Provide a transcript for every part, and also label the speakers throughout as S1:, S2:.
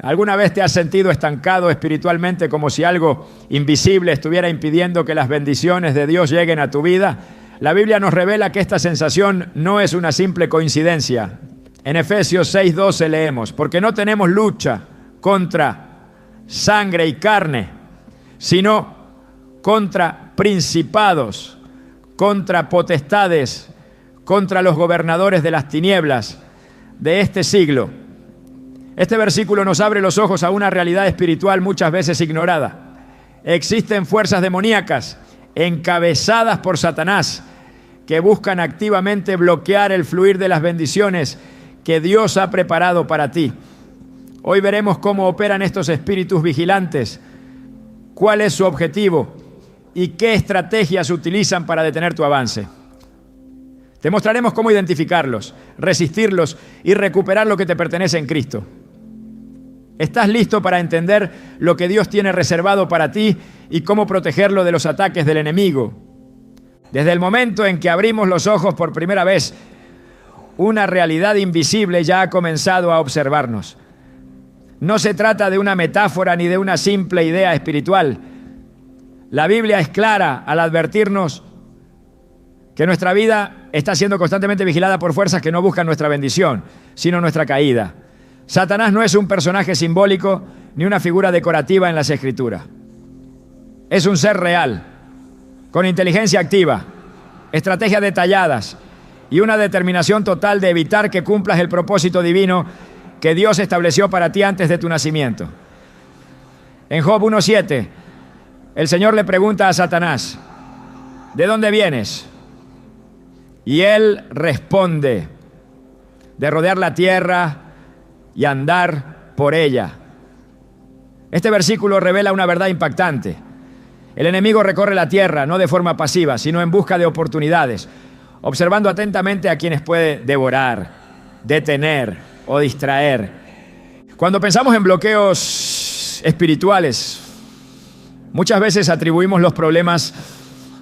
S1: ¿Alguna vez te has sentido estancado espiritualmente, como si algo invisible estuviera impidiendo que las bendiciones de Dios lleguen a tu vida? La Biblia nos revela que esta sensación no es una simple coincidencia. En Efesios 6:12 leemos: porque no tenemos lucha contra sangre y carne, sino contra principados, contra potestades, contra los gobernadores de las tinieblas de este siglo. Este versículo nos abre los ojos a una realidad espiritual muchas veces ignorada. Existen fuerzas demoníacas encabezadas por Satanás que buscan activamente bloquear el fluir de las bendiciones que Dios ha preparado para ti. Hoy veremos cómo operan estos espíritus vigilantes, cuál es su objetivo y qué estrategias utilizan para detener tu avance. Te mostraremos cómo identificarlos, resistirlos y recuperar lo que te pertenece en Cristo. ¿Estás listo para entender lo que Dios tiene reservado para ti y cómo protegerlo de los ataques del enemigo? Desde el momento en que abrimos los ojos por primera vez, una realidad invisible ya ha comenzado a observarnos. No se trata de una metáfora ni de una simple idea espiritual. La Biblia es clara al advertirnos que nuestra vida está siendo constantemente vigilada por fuerzas que no buscan nuestra bendición, sino nuestra caída. Satanás no es un personaje simbólico ni una figura decorativa en las Escrituras. Es un ser real, con inteligencia activa, estrategias detalladas y una determinación total de evitar que cumplas el propósito divino que Dios estableció para ti antes de tu nacimiento. En Job 1:7, el Señor le pregunta a Satanás: ¿de dónde vienes? Y él responde: de rodear la tierra y andar por ella. Este versículo revela una verdad impactante. El enemigo recorre la tierra no de forma pasiva, sino en busca de oportunidades, observando atentamente a quienes puede devorar, detener o distraer. Cuando pensamos en bloqueos espirituales, muchas veces atribuimos los problemas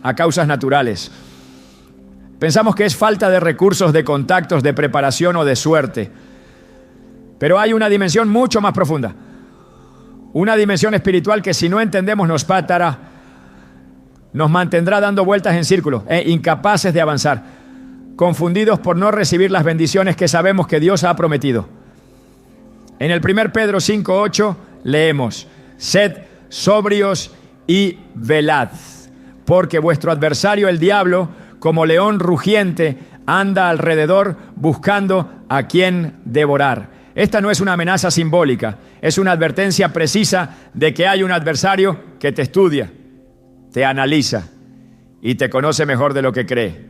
S1: a causas naturales. Pensamos que es falta de recursos, de contactos, de preparación o de suerte. Pero hay una dimensión mucho más profunda. Una dimensión espiritual que, si no entendemos, nos mantendrá dando vueltas en círculo, incapaces de avanzar, confundidos por no recibir las bendiciones que sabemos que Dios ha prometido. En el 1 Pedro 5:8 leemos: sed sobrios y velad, porque vuestro adversario el diablo, como león rugiente, anda alrededor buscando a quien devorar. Esta no es una amenaza simbólica, es una advertencia precisa de que hay un adversario que te estudia, te analiza y te conoce mejor de lo que cree.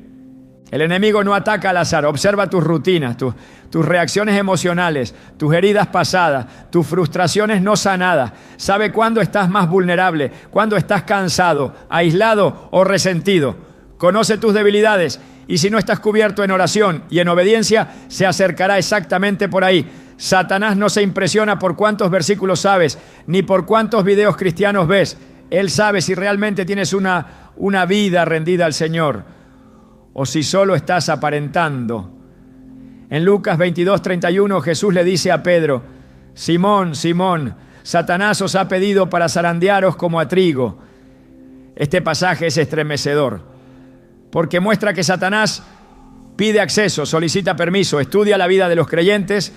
S1: El enemigo no ataca al azar, observa tus rutinas, tus reacciones emocionales, tus heridas pasadas, tus frustraciones no sanadas. Sabe cuándo estás más vulnerable, cuándo estás cansado, aislado o resentido. Conoce tus debilidades y si no estás cubierto en oración y en obediencia, se acercará exactamente por ahí. Satanás no se impresiona por cuántos versículos sabes, ni por cuántos videos cristianos ves. Él sabe si realmente tienes una vida rendida al Señor o si solo estás aparentando. En Lucas 22:31 Jesús le dice a Pedro: Simón, Simón, Satanás os ha pedido para zarandearos como a trigo. Este pasaje es estremecedor porque muestra que Satanás pide acceso, solicita permiso, estudia la vida de los creyentes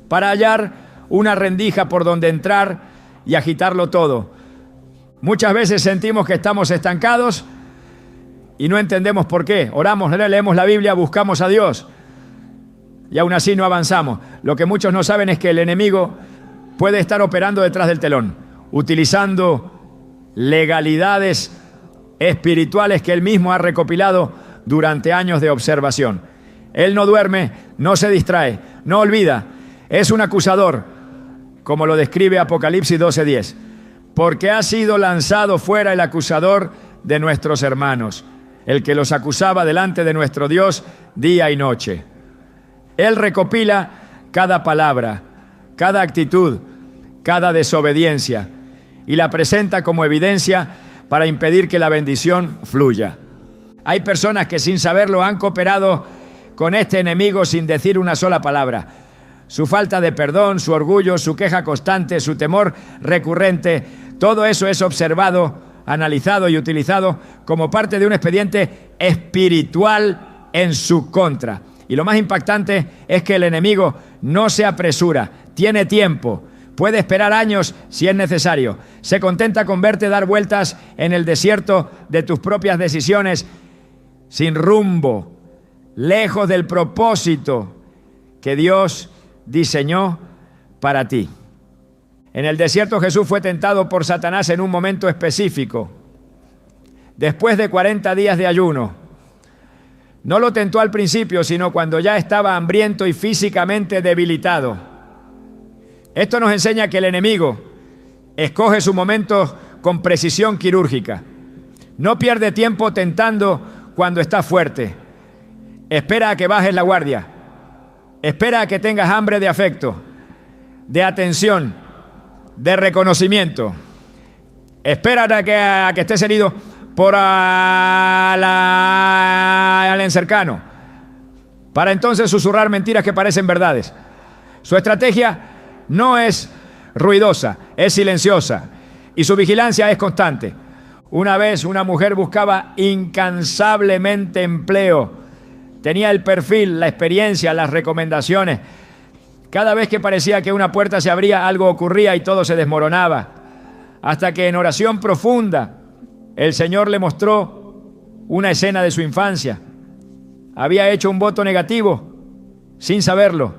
S1: para hallar una rendija por donde entrar y agitarlo todo. Muchas veces sentimos que estamos estancados y no entendemos por qué. Oramos, leemos la Biblia, buscamos a Dios y aún así no avanzamos. Lo que muchos no saben es que el enemigo puede estar operando detrás del telón, utilizando legalidades espirituales que él mismo ha recopilado durante años de observación. Él no duerme, no se distrae, no olvida. Es un acusador, como lo describe Apocalipsis 12:10, porque ha sido lanzado fuera el acusador de nuestros hermanos, el que los acusaba delante de nuestro Dios día y noche. Él recopila cada palabra, cada actitud, cada desobediencia y la presenta como evidencia para impedir que la bendición fluya. Hay personas que sin saberlo han cooperado con este enemigo sin decir una sola palabra. su falta de perdón, su orgullo, su queja constante, su temor recurrente, todo eso es observado, analizado y utilizado como parte de un expediente espiritual en su contra. Y lo más impactante es que el enemigo no se apresura, tiene tiempo, puede esperar años si es necesario. Se contenta con verte dar vueltas en el desierto de tus propias decisiones, sin rumbo, lejos del propósito que Dios diseñó para ti. En el desierto Jesús fue tentado por Satanás en un momento específico, después de 40 días de ayuno. No lo tentó al principio, sino cuando ya estaba hambriento y físicamente debilitado. Esto nos enseña que el enemigo escoge su momento con precisión quirúrgica. No pierde tiempo tentando cuando está fuerte. Espera a que bajes la guardia. Espera a que tengas hambre de afecto, de atención, de reconocimiento. Espera a que estés herido por alguien cercano, para entonces susurrar mentiras que parecen verdades. Su estrategia no es ruidosa, es silenciosa, y su vigilancia es constante. Una vez una mujer buscaba incansablemente empleo. Tenía el perfil, la experiencia, las recomendaciones. Cada vez que parecía que una puerta se abría, algo ocurría y todo se desmoronaba. Hasta que en oración profunda, el Señor le mostró una escena de su infancia. Había hecho un voto negativo, sin saberlo.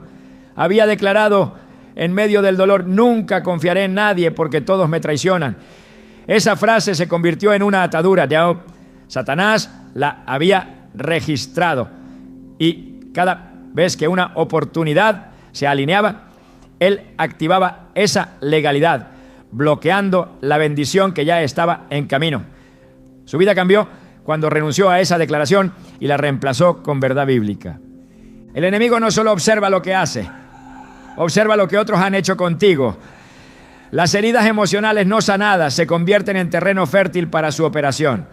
S1: Había declarado en medio del dolor: nunca confiaré en nadie porque todos me traicionan. Esa frase se convirtió en una atadura. Satanás la había registrado. Y cada vez que una oportunidad se alineaba, él activaba esa legalidad, bloqueando la bendición que ya estaba en camino. Su vida cambió cuando renunció a esa declaración y la reemplazó con verdad bíblica. El enemigo no solo observa lo que hace, observa lo que otros han hecho contigo. Las heridas emocionales no sanadas se convierten en terreno fértil para su operación.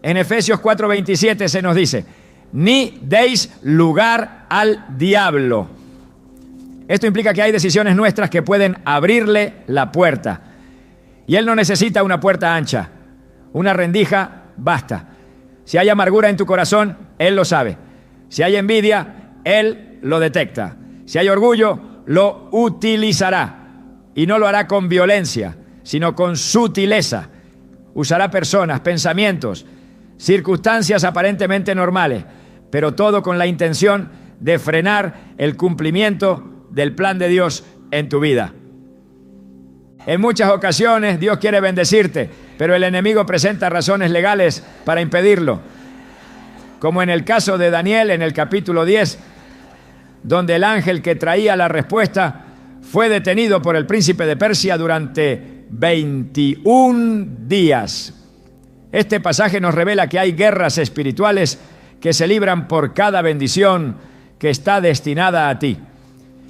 S1: En Efesios 4:27 se nos dice: ni deis lugar al diablo. Esto implica que hay decisiones nuestras que pueden abrirle la puerta. Y él no necesita una puerta ancha. Una rendija basta. Si hay amargura en tu corazón, él lo sabe. Si hay envidia, él lo detecta. Si hay orgullo, lo utilizará. Y no lo hará con violencia, sino con sutileza. Usará personas, pensamientos, circunstancias aparentemente normales, pero todo con la intención de frenar el cumplimiento del plan de Dios en tu vida. En muchas ocasiones Dios quiere bendecirte, pero el enemigo presenta razones legales para impedirlo. Como en el caso de Daniel en el capítulo 10, donde el ángel que traía la respuesta fue detenido por el príncipe de Persia durante 21 días. Este pasaje nos revela que hay guerras espirituales que se libran por cada bendición que está destinada a ti.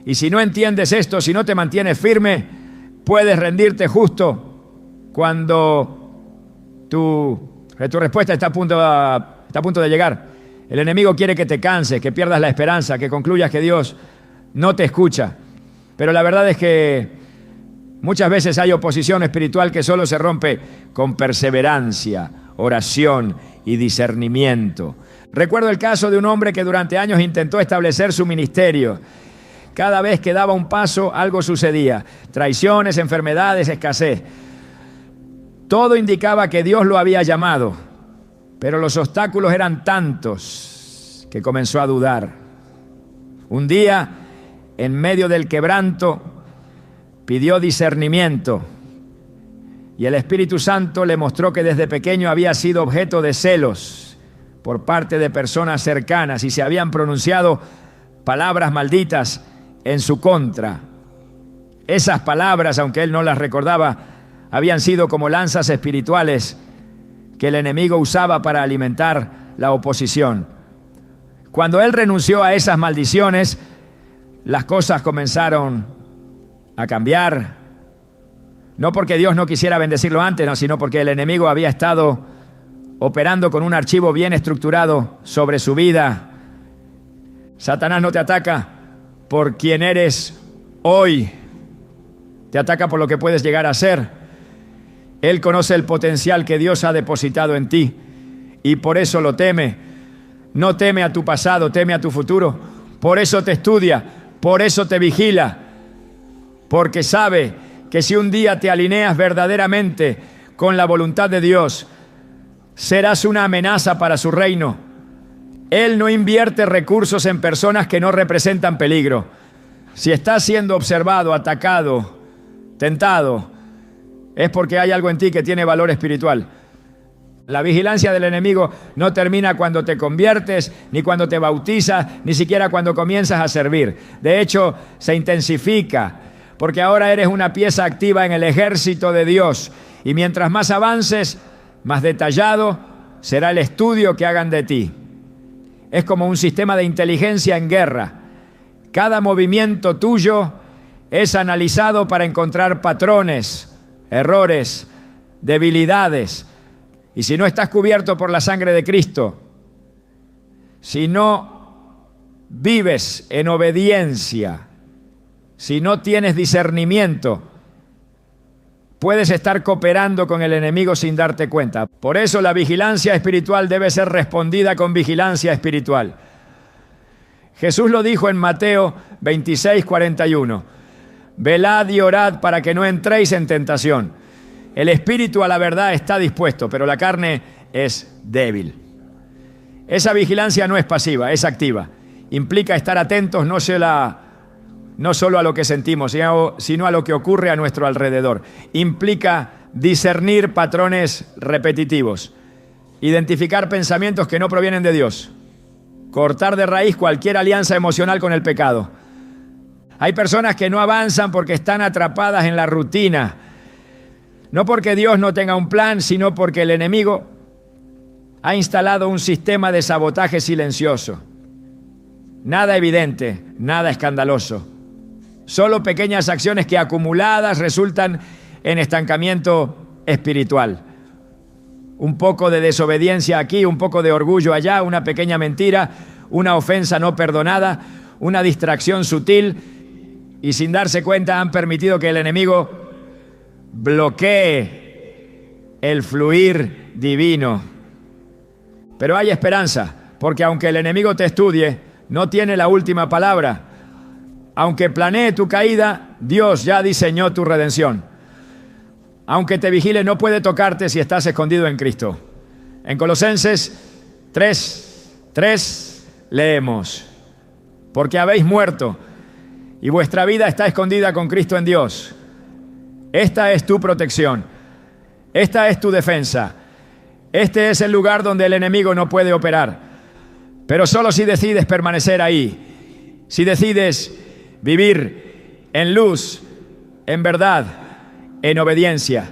S1: Y si no entiendes esto, si no te mantienes firme, puedes rendirte justo cuando tu respuesta está a punto de llegar. El enemigo quiere que te canses, que pierdas la esperanza, que concluyas que Dios no te escucha. Pero la verdad es que muchas veces hay oposición espiritual que solo se rompe con perseverancia, oración y discernimiento. Recuerdo el caso de un hombre que durante años intentó establecer su ministerio. Cada vez que daba un paso, algo sucedía. Traiciones, enfermedades, escasez. Todo indicaba que Dios lo había llamado, pero los obstáculos eran tantos que comenzó a dudar. Un día, en medio del quebranto, pidió discernimiento y el Espíritu Santo le mostró que desde pequeño había sido objeto de celos por parte de personas cercanas y se habían pronunciado palabras malditas en su contra. Esas palabras, aunque él no las recordaba, habían sido como lanzas espirituales que el enemigo usaba para alimentar la oposición. Cuando él renunció a esas maldiciones, las cosas comenzaron a cambiar. No porque Dios no quisiera bendecirlo antes, no, sino porque el enemigo había estado operando con un archivo bien estructurado sobre su vida. Satanás no te ataca por quien eres hoy, te ataca por lo que puedes llegar a ser. Él conoce el potencial que Dios ha depositado en ti y por eso lo teme. No teme a tu pasado, teme a tu futuro. Por eso te estudia, por eso te vigila, porque sabe que si un día te alineas verdaderamente con la voluntad de Dios, serás una amenaza para su reino. Él no invierte recursos en personas que no representan peligro. Si estás siendo observado, atacado, tentado, es porque hay algo en ti que tiene valor espiritual. La vigilancia del enemigo no termina cuando te conviertes, ni cuando te bautizas, ni siquiera cuando comienzas a servir. De hecho, se intensifica, porque ahora eres una pieza activa en el ejército de Dios. Y mientras más avances, más detallado será el estudio que hagan de ti. Es como un sistema de inteligencia en guerra. Cada movimiento tuyo es analizado para encontrar patrones, errores, debilidades. Y si no estás cubierto por la sangre de Cristo, si no vives en obediencia, si no tienes discernimiento, puedes estar cooperando con el enemigo sin darte cuenta. Por eso la vigilancia espiritual debe ser respondida con vigilancia espiritual. Jesús lo dijo en Mateo 26:41. Velad y orad para que no entréis en tentación. El espíritu a la verdad está dispuesto, pero la carne es débil. Esa vigilancia no es pasiva, es activa. Implica estar atentos no solo a lo que sentimos, sino a lo que ocurre a nuestro alrededor. Implica discernir patrones repetitivos, identificar pensamientos que no provienen de Dios, cortar de raíz cualquier alianza emocional con el pecado. Hay personas que no avanzan porque están atrapadas en la rutina. No porque Dios no tenga un plan, sino porque el enemigo ha instalado un sistema de sabotaje silencioso. Nada evidente, nada escandaloso. Solo pequeñas acciones que acumuladas resultan en estancamiento espiritual. Un poco de desobediencia aquí, un poco de orgullo allá, una pequeña mentira, una ofensa no perdonada, una distracción sutil y sin darse cuenta han permitido que el enemigo bloquee el fluir divino. Pero hay esperanza, porque aunque el enemigo te estudie, no tiene la última palabra. Aunque planee tu caída, Dios ya diseñó tu redención. Aunque te vigile, no puede tocarte si estás escondido en Cristo. En Colosenses 3:3 leemos: porque habéis muerto y vuestra vida está escondida con Cristo en Dios. Esta es tu protección. Esta es tu defensa. Este es el lugar donde el enemigo no puede operar. Pero solo si decides permanecer ahí, si decides vivir en luz, en verdad, en obediencia,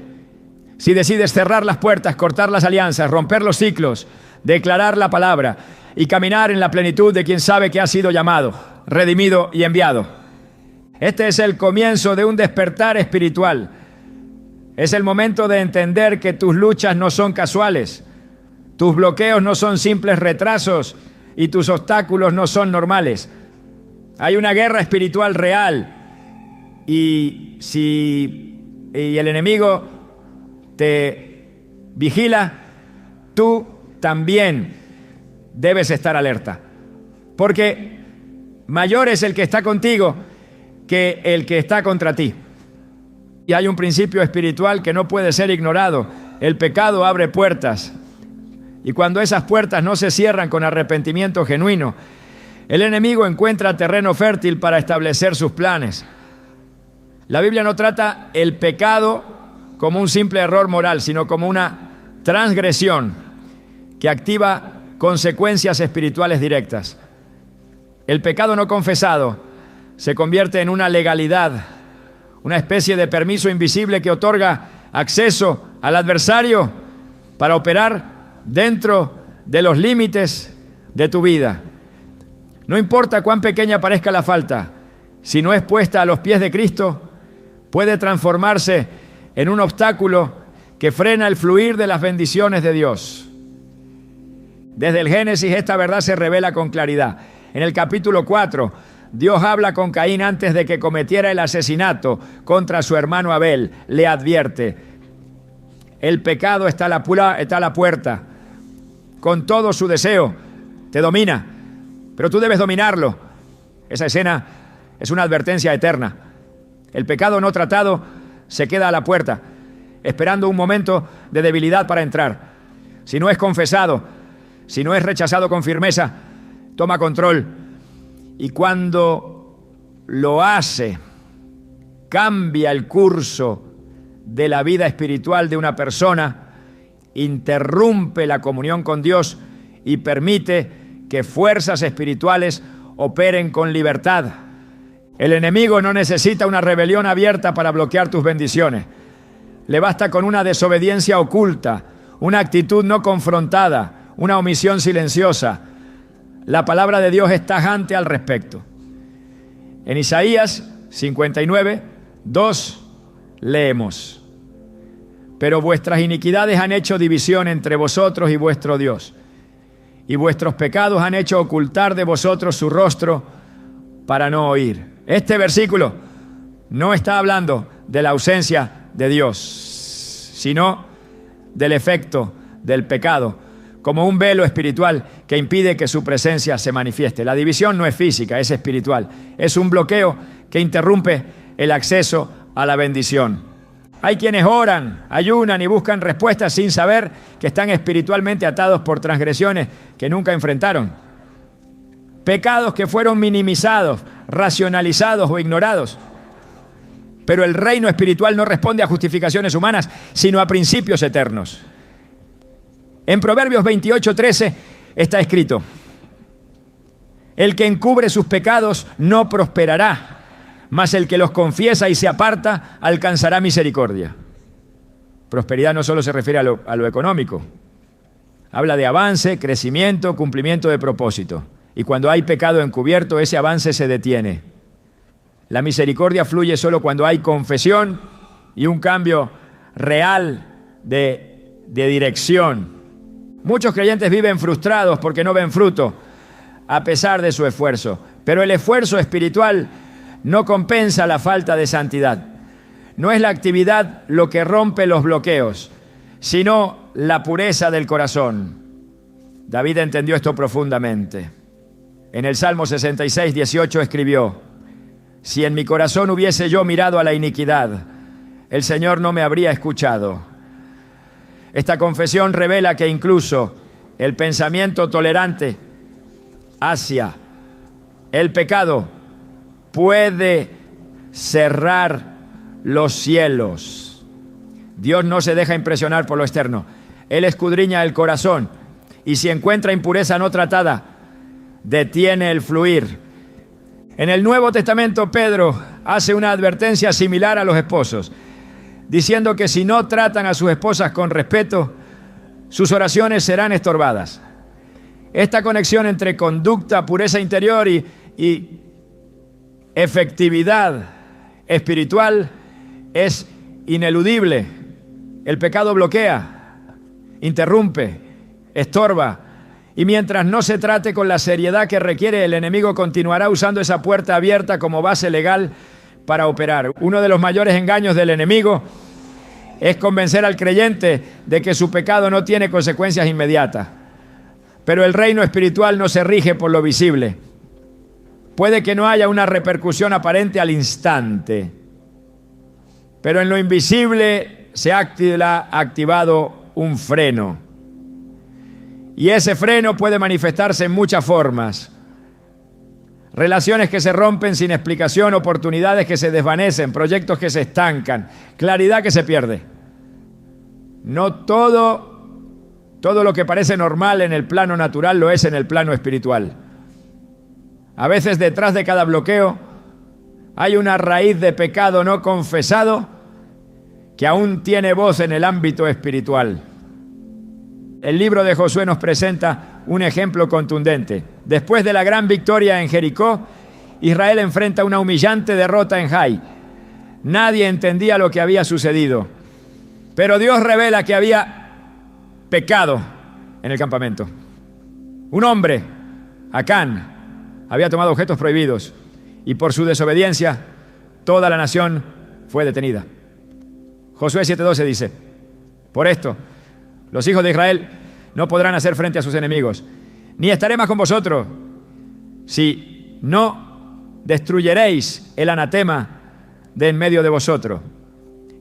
S1: si decides cerrar las puertas, cortar las alianzas, romper los ciclos, declarar la palabra y caminar en la plenitud de quien sabe que ha sido llamado, redimido y enviado. Este es el comienzo de un despertar espiritual. Es el momento de entender que tus luchas no son casuales, tus bloqueos no son simples retrasos y tus obstáculos no son normales. Hay una guerra espiritual real y el enemigo te vigila, tú también debes estar alerta, porque mayor es el que está contigo que el que está contra ti. Y hay un principio espiritual que no puede ser ignorado. El pecado abre puertas. Y cuando esas puertas no se cierran con arrepentimiento genuino, el enemigo encuentra terreno fértil para establecer sus planes. La Biblia no trata el pecado como un simple error moral, sino como una transgresión que activa consecuencias espirituales directas. El pecado no confesado se convierte en una legalidad, una especie de permiso invisible que otorga acceso al adversario para operar dentro de los límites de tu vida. No importa cuán pequeña parezca la falta, si no es puesta a los pies de Cristo, puede transformarse en un obstáculo que frena el fluir de las bendiciones de Dios. Desde el Génesis esta verdad se revela con claridad. En el capítulo 4 Dios habla con Caín antes de que cometiera el asesinato contra su hermano Abel. Le advierte: el pecado está a la puerta, con todo su deseo, te domina, pero tú debes dominarlo. Esa escena es una advertencia eterna. El pecado no tratado se queda a la puerta, esperando un momento de debilidad para entrar. Si no es confesado, si no es rechazado con firmeza, toma control. Y cuando lo hace, cambia el curso de la vida espiritual de una persona, interrumpe la comunión con Dios y permite que fuerzas espirituales operen con libertad. El enemigo no necesita una rebelión abierta para bloquear tus bendiciones. Le basta con una desobediencia oculta, una actitud no confrontada, una omisión silenciosa. La palabra de Dios es tajante al respecto. En Isaías 59, 2 leemos: pero vuestras iniquidades han hecho división entre vosotros y vuestro Dios, y vuestros pecados han hecho ocultar de vosotros su rostro para no oír. Este versículo no está hablando de la ausencia de Dios, sino del efecto del pecado como un velo espiritual que impide que su presencia se manifieste. La división no es física, es espiritual. Es un bloqueo que interrumpe el acceso a la bendición. Hay quienes oran, ayunan y buscan respuestas sin saber que están espiritualmente atados por transgresiones que nunca enfrentaron. Pecados que fueron minimizados, racionalizados o ignorados. Pero el reino espiritual no responde a justificaciones humanas, sino a principios eternos. En Proverbios 28:13 está escrito: el que encubre sus pecados no prosperará, mas el que los confiesa y se aparta alcanzará misericordia. Prosperidad no solo se refiere a lo económico. Habla de avance, crecimiento, cumplimiento de propósito. Y cuando hay pecado encubierto, ese avance se detiene. La misericordia fluye solo cuando hay confesión y un cambio real de dirección. Muchos creyentes viven frustrados porque no ven fruto, a pesar de su esfuerzo. Pero el esfuerzo espiritual no compensa la falta de santidad. No es la actividad lo que rompe los bloqueos, sino la pureza del corazón. David entendió esto profundamente. En el Salmo 66, 18 escribió: si en mi corazón hubiese yo mirado a la iniquidad, el Señor no me habría escuchado. Esta confesión revela que incluso el pensamiento tolerante hacia el pecado puede cerrar los cielos. Dios no se deja impresionar por lo externo. Él escudriña el corazón y si encuentra impureza no tratada, detiene el fluir. En el Nuevo Testamento, Pedro hace una advertencia similar a los esposos, diciendo que si no tratan a sus esposas con respeto, sus oraciones serán estorbadas. Esta conexión entre conducta, pureza interior y efectividad espiritual es ineludible. El pecado bloquea, interrumpe, estorba, y mientras no se trate con la seriedad que requiere, el enemigo continuará usando esa puerta abierta como base legal para operar. Uno de los mayores engaños del enemigo es convencer al creyente de que su pecado no tiene consecuencias inmediatas. Pero el reino espiritual no se rige por lo visible. Puede que no haya una repercusión aparente al instante, pero en lo invisible se ha activado un freno. Y ese freno puede manifestarse en muchas formas. Relaciones que se rompen sin explicación, oportunidades que se desvanecen, proyectos que se estancan, claridad que se pierde. No todo lo que parece normal en el plano natural lo es en el plano espiritual. A veces detrás de cada bloqueo hay una raíz de pecado no confesado que aún tiene voz en el ámbito espiritual. El libro de Josué nos presenta un ejemplo contundente. Después de la gran victoria en Jericó, Israel enfrenta una humillante derrota en Jai. Nadie entendía lo que había sucedido, pero Dios revela que había pecado en el campamento. Un hombre, Acán, había tomado objetos prohibidos y por su desobediencia toda la nación fue detenida. Josué 7:12 dice: por esto, los hijos de Israel no podrán hacer frente a sus enemigos, ni estaré más con vosotros, si no destruyeréis el anatema de en medio de vosotros.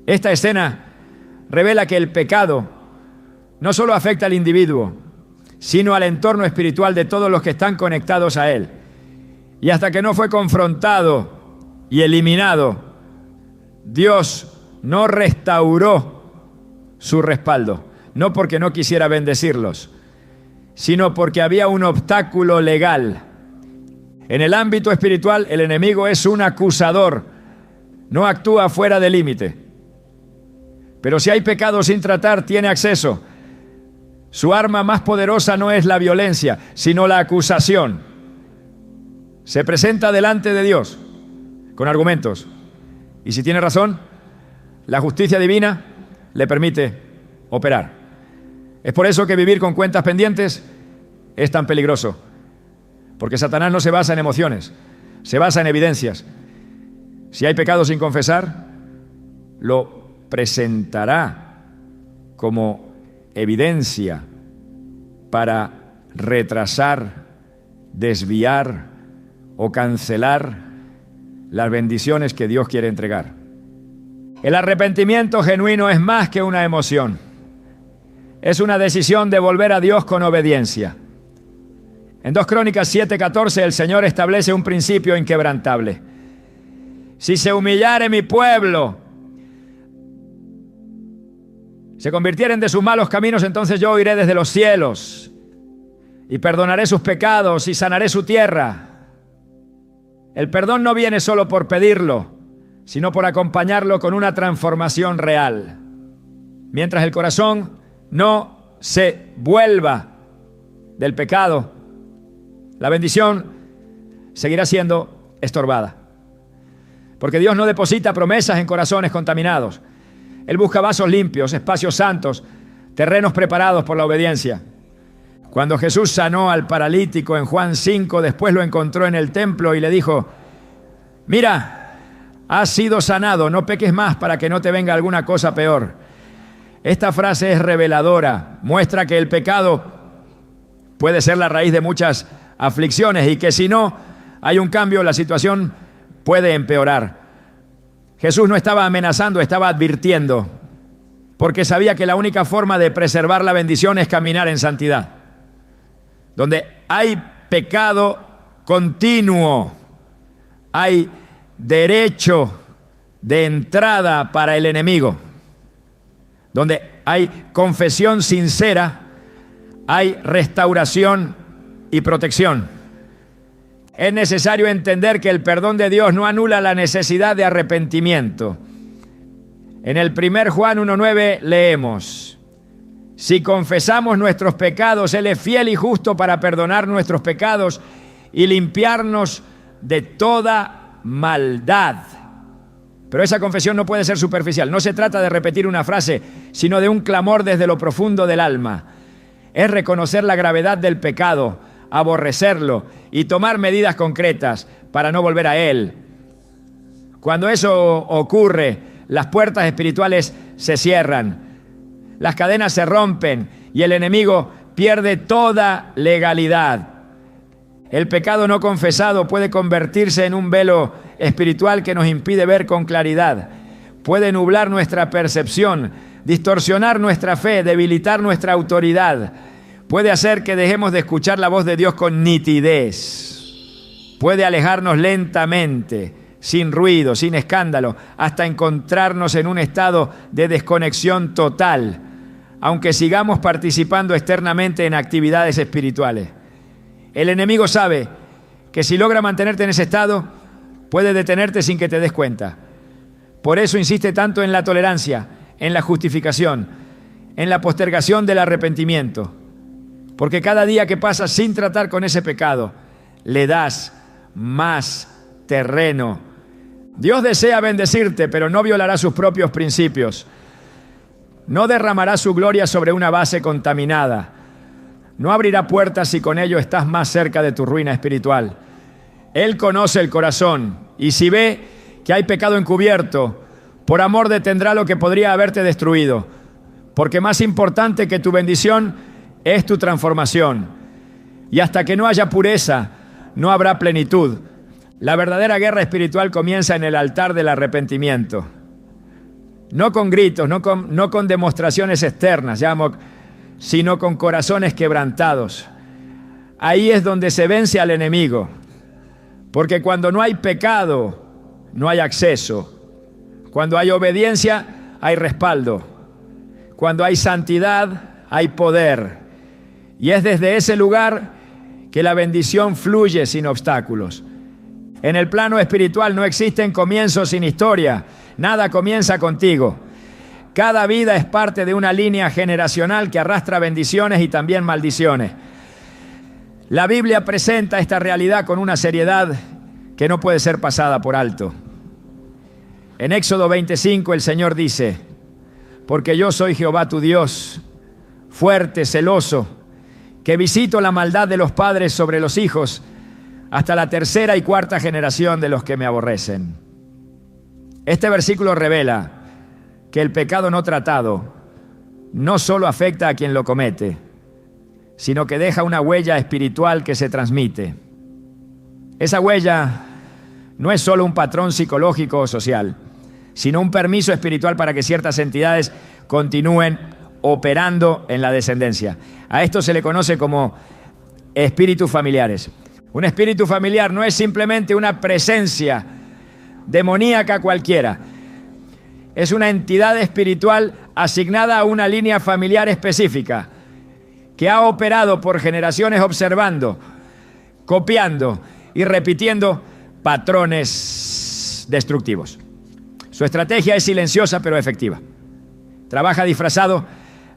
S1: Esta escena revela que el pecado no solo afecta al individuo, sino al entorno espiritual de todos los que están conectados a él. Y hasta que no fue confrontado y eliminado, Dios no restauró su respaldo, no porque no quisiera bendecirlos, sino porque había un obstáculo legal. En el ámbito espiritual, el enemigo es un acusador, no actúa fuera de límite. Pero si hay pecado sin tratar, tiene acceso. Su arma más poderosa no es la violencia, sino la acusación. Se presenta delante de Dios con argumentos. Y si tiene razón, la justicia divina le permite operar. Es por eso que vivir con cuentas pendientes es tan peligroso. Porque Satanás no se basa en emociones, se basa en evidencias. Si hay pecado sin confesar, lo presentará como evidencia para retrasar, desviar o cancelar las bendiciones que Dios quiere entregar. El arrepentimiento genuino es más que una emoción. Es una decisión de volver a Dios con obediencia. En 2 Crónicas 7:14 el Señor establece un principio inquebrantable. Si se humillare mi pueblo, se convirtieren de sus malos caminos, entonces yo oiré desde los cielos y perdonaré sus pecados y sanaré su tierra. El perdón no viene solo por pedirlo, sino por acompañarlo con una transformación real. Mientras el corazón no se vuelva del pecado, la bendición seguirá siendo estorbada. Porque Dios no deposita promesas en corazones contaminados. Él busca vasos limpios, espacios santos, terrenos preparados por la obediencia. Cuando Jesús sanó al paralítico en Juan 5, después lo encontró en el templo y le dijo: mira, has sido sanado, no peques más para que no te venga alguna cosa peor. Esta frase es reveladora, muestra que el pecado puede ser la raíz de muchas aflicciones y que si no hay un cambio, la situación puede empeorar. Jesús no estaba amenazando, estaba advirtiendo, porque sabía que la única forma de preservar la bendición es caminar en santidad. Donde hay pecado continuo, hay derecho de entrada para el enemigo. Donde hay confesión sincera, hay restauración y protección. Es necesario entender que el perdón de Dios no anula la necesidad de arrepentimiento. En el 1 Juan 1:9 leemos: si confesamos nuestros pecados, Él es fiel y justo para perdonar nuestros pecados y limpiarnos de toda maldad. Pero esa confesión no puede ser superficial. No se trata de repetir una frase, sino de un clamor desde lo profundo del alma. Es reconocer la gravedad del pecado, aborrecerlo y tomar medidas concretas para no volver a él. Cuando eso ocurre, las puertas espirituales se cierran, las cadenas se rompen y el enemigo pierde toda legalidad. El pecado no confesado puede convertirse en un velo espiritual que nos impide ver con claridad. Puede nublar nuestra percepción, distorsionar nuestra fe, debilitar nuestra autoridad. Puede hacer que dejemos de escuchar la voz de Dios con nitidez. Puede alejarnos lentamente, sin ruido, sin escándalo, hasta encontrarnos en un estado de desconexión total, aunque sigamos participando externamente en actividades espirituales. El enemigo sabe que si logra mantenerte en ese estado, puede detenerte sin que te des cuenta. Por eso insiste tanto en la tolerancia, en la justificación, en la postergación del arrepentimiento. Porque cada día que pasas sin tratar con ese pecado, le das más terreno. Dios desea bendecirte, pero no violará sus propios principios. No derramará su gloria sobre una base contaminada. No abrirá puertas si con ello estás más cerca de tu ruina espiritual. Él conoce el corazón y si ve que hay pecado encubierto, por amor detendrá lo que podría haberte destruido, porque más importante que tu bendición es tu transformación. Y hasta que no haya pureza, no habrá plenitud. La verdadera guerra espiritual comienza en el altar del arrepentimiento. No con gritos, no con demostraciones externas, sino con corazones quebrantados. Ahí es donde se vence al enemigo. Porque cuando no hay pecado, no hay acceso. Cuando hay obediencia, hay respaldo. Cuando hay santidad, hay poder. Y es desde ese lugar que la bendición fluye sin obstáculos. En el plano espiritual no existen comienzos sin historia. Nada comienza contigo. Cada vida es parte de una línea generacional que arrastra bendiciones y también maldiciones. La Biblia presenta esta realidad con una seriedad que no puede ser pasada por alto. En Éxodo 25 el Señor dice: porque yo soy Jehová tu Dios, fuerte, celoso, que visito la maldad de los padres sobre los hijos, hasta la tercera y cuarta generación de los que me aborrecen. Este versículo revela que el pecado no tratado no solo afecta a quien lo comete, sino que deja una huella espiritual que se transmite. Esa huella no es solo un patrón psicológico o social, sino un permiso espiritual para que ciertas entidades continúen operando en la descendencia. A esto se le conoce como espíritus familiares. Un espíritu familiar no es simplemente una presencia demoníaca cualquiera. Es una entidad espiritual asignada a una línea familiar específica que ha operado por generaciones observando, copiando y repitiendo patrones destructivos. Su estrategia es silenciosa pero efectiva. Trabaja disfrazado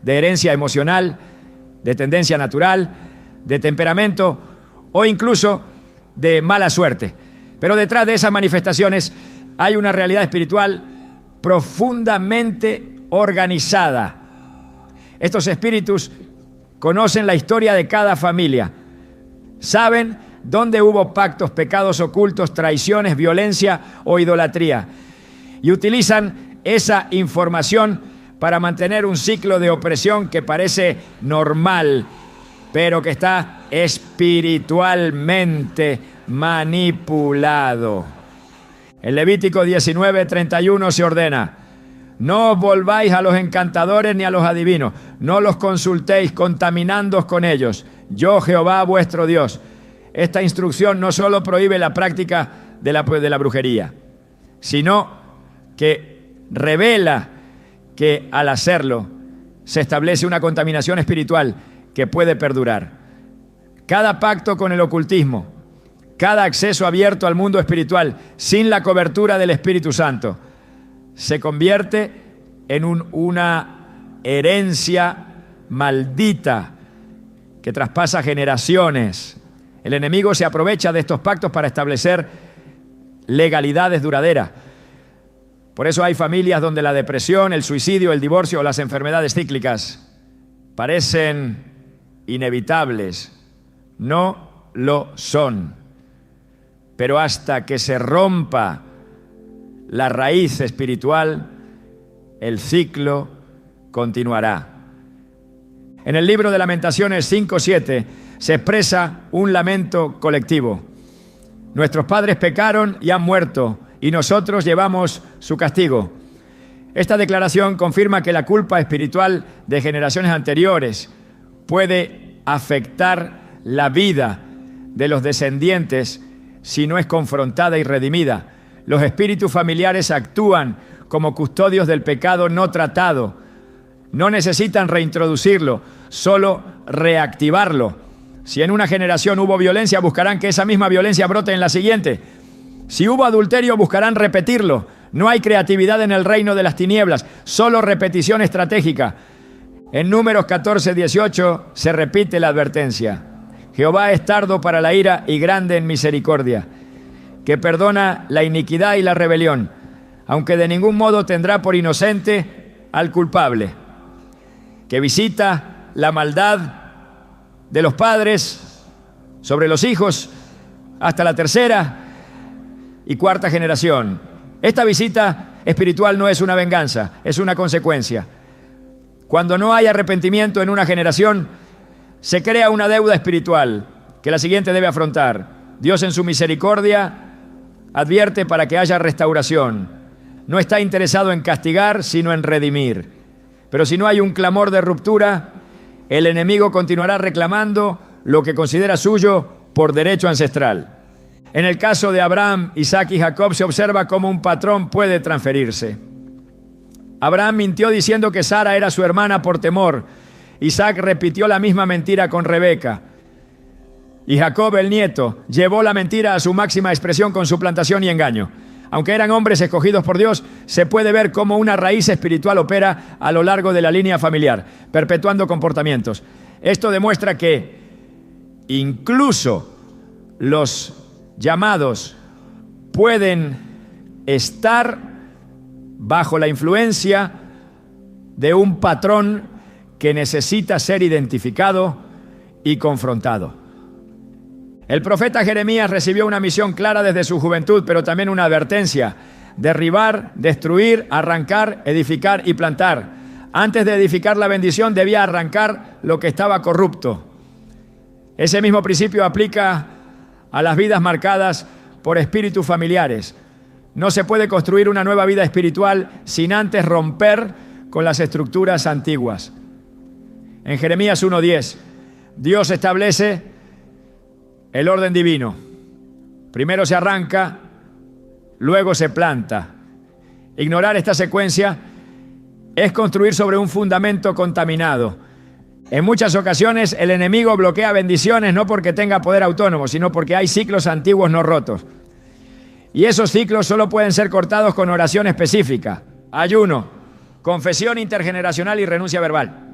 S1: de herencia emocional, de tendencia natural, de temperamento o incluso de mala suerte. Pero detrás de esas manifestaciones hay una realidad espiritual profundamente organizada. Estos espíritus conocen la historia de cada familia. Saben dónde hubo pactos, pecados ocultos, traiciones, violencia o idolatría. Y utilizan esa información para mantener un ciclo de opresión que parece normal, pero que está espiritualmente manipulado. En Levítico 19:31 se ordena: no os volváis a los encantadores ni a los adivinos, no los consultéis contaminándoos con ellos. Yo, Jehová, vuestro Dios. Esta instrucción no solo prohíbe la práctica de la brujería, sino que revela que al hacerlo se establece una contaminación espiritual que puede perdurar. Cada pacto con el ocultismo, cada acceso abierto al mundo espiritual sin la cobertura del Espíritu Santo se convierte en una herencia maldita que traspasa generaciones. El enemigo se aprovecha de estos pactos para establecer legalidades duraderas. Por eso hay familias donde la depresión, el suicidio, el divorcio o las enfermedades cíclicas parecen inevitables. No lo son. Pero hasta que se rompa la raíz espiritual, el ciclo continuará. En el libro de Lamentaciones 5:7 se expresa un lamento colectivo. Nuestros padres pecaron y han muerto, y nosotros llevamos su castigo. Esta declaración confirma que la culpa espiritual de generaciones anteriores puede afectar la vida de los descendientes si no es confrontada y redimida. Los espíritus familiares actúan como custodios del pecado no tratado. No necesitan reintroducirlo, solo reactivarlo. Si en una generación hubo violencia, buscarán que esa misma violencia brote en la siguiente. Si hubo adulterio, buscarán repetirlo. No hay creatividad en el reino de las tinieblas, solo repetición estratégica. En Números 14:18 se repite la advertencia. Jehová es tardo para la ira y grande en misericordia, que perdona la iniquidad y la rebelión, aunque de ningún modo tendrá por inocente al culpable, que visita la maldad de los padres sobre los hijos hasta la tercera y cuarta generación. Esta visita espiritual no es una venganza, es una consecuencia. Cuando no hay arrepentimiento en una generación, se crea una deuda espiritual que la siguiente debe afrontar. Dios en su misericordia advierte para que haya restauración. No está interesado en castigar, sino en redimir. Pero si no hay un clamor de ruptura, el enemigo continuará reclamando lo que considera suyo por derecho ancestral. En el caso de Abraham, Isaac y Jacob se observa cómo un patrón puede transferirse. Abraham mintió diciendo que Sara era su hermana por temor. Isaac repitió la misma mentira con Rebeca. Y Jacob, el nieto, llevó la mentira a su máxima expresión con suplantación y engaño. Aunque eran hombres escogidos por Dios, se puede ver cómo una raíz espiritual opera a lo largo de la línea familiar, perpetuando comportamientos. Esto demuestra que incluso los llamados pueden estar bajo la influencia de un patrón que necesita ser identificado y confrontado. El profeta Jeremías recibió una misión clara desde su juventud, pero también una advertencia: derribar, destruir, arrancar, edificar y plantar. Antes de edificar la bendición, debía arrancar lo que estaba corrupto. Ese mismo principio aplica a las vidas marcadas por espíritus familiares. No se puede construir una nueva vida espiritual sin antes romper con las estructuras antiguas. En Jeremías 1:10, Dios establece el orden divino. Primero se arranca, luego se planta. Ignorar esta secuencia es construir sobre un fundamento contaminado. En muchas ocasiones el enemigo bloquea bendiciones no porque tenga poder autónomo, sino porque hay ciclos antiguos no rotos. Y esos ciclos solo pueden ser cortados con oración específica, ayuno, confesión intergeneracional y renuncia verbal.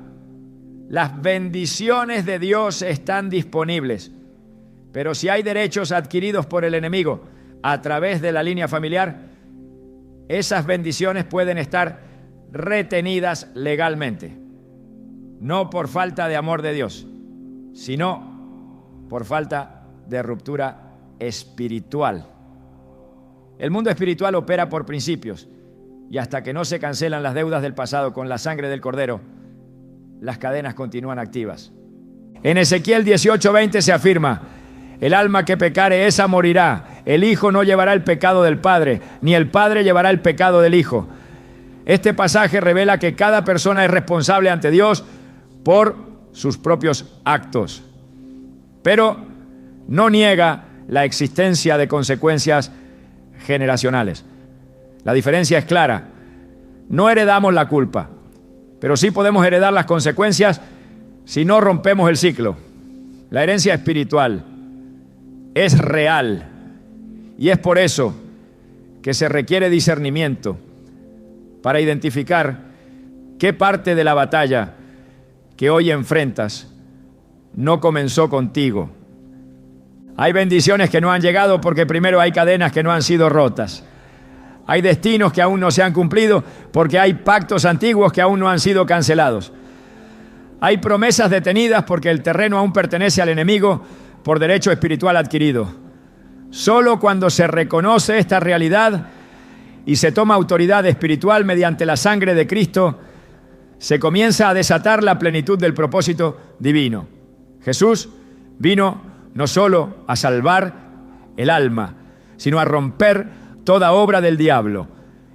S1: Las bendiciones de Dios están disponibles, pero si hay derechos adquiridos por el enemigo a través de la línea familiar, esas bendiciones pueden estar retenidas legalmente. No por falta de amor de Dios, sino por falta de ruptura espiritual. El mundo espiritual opera por principios, y hasta que no se cancelan las deudas del pasado con la sangre del Cordero, las cadenas continúan activas. En Ezequiel 18:20 se afirma: el alma que pecare, esa morirá. El hijo no llevará el pecado del padre, ni el padre llevará el pecado del hijo. Este pasaje revela que cada persona es responsable ante Dios por sus propios actos, pero no niega la existencia de consecuencias generacionales. La diferencia es clara: no heredamos la culpa, pero sí podemos heredar las consecuencias si no rompemos el ciclo. La herencia espiritual es real, y es por eso que se requiere discernimiento para identificar qué parte de la batalla que hoy enfrentas no comenzó contigo. Hay bendiciones que no han llegado porque primero hay cadenas que no han sido rotas. Hay destinos que aún no se han cumplido porque hay pactos antiguos que aún no han sido cancelados. Hay promesas detenidas porque el terreno aún pertenece al enemigo por derecho espiritual adquirido. Solo cuando se reconoce esta realidad y se toma autoridad espiritual mediante la sangre de Cristo, se comienza a desatar la plenitud del propósito divino. Jesús vino no solo a salvar el alma, sino a romper toda obra del diablo.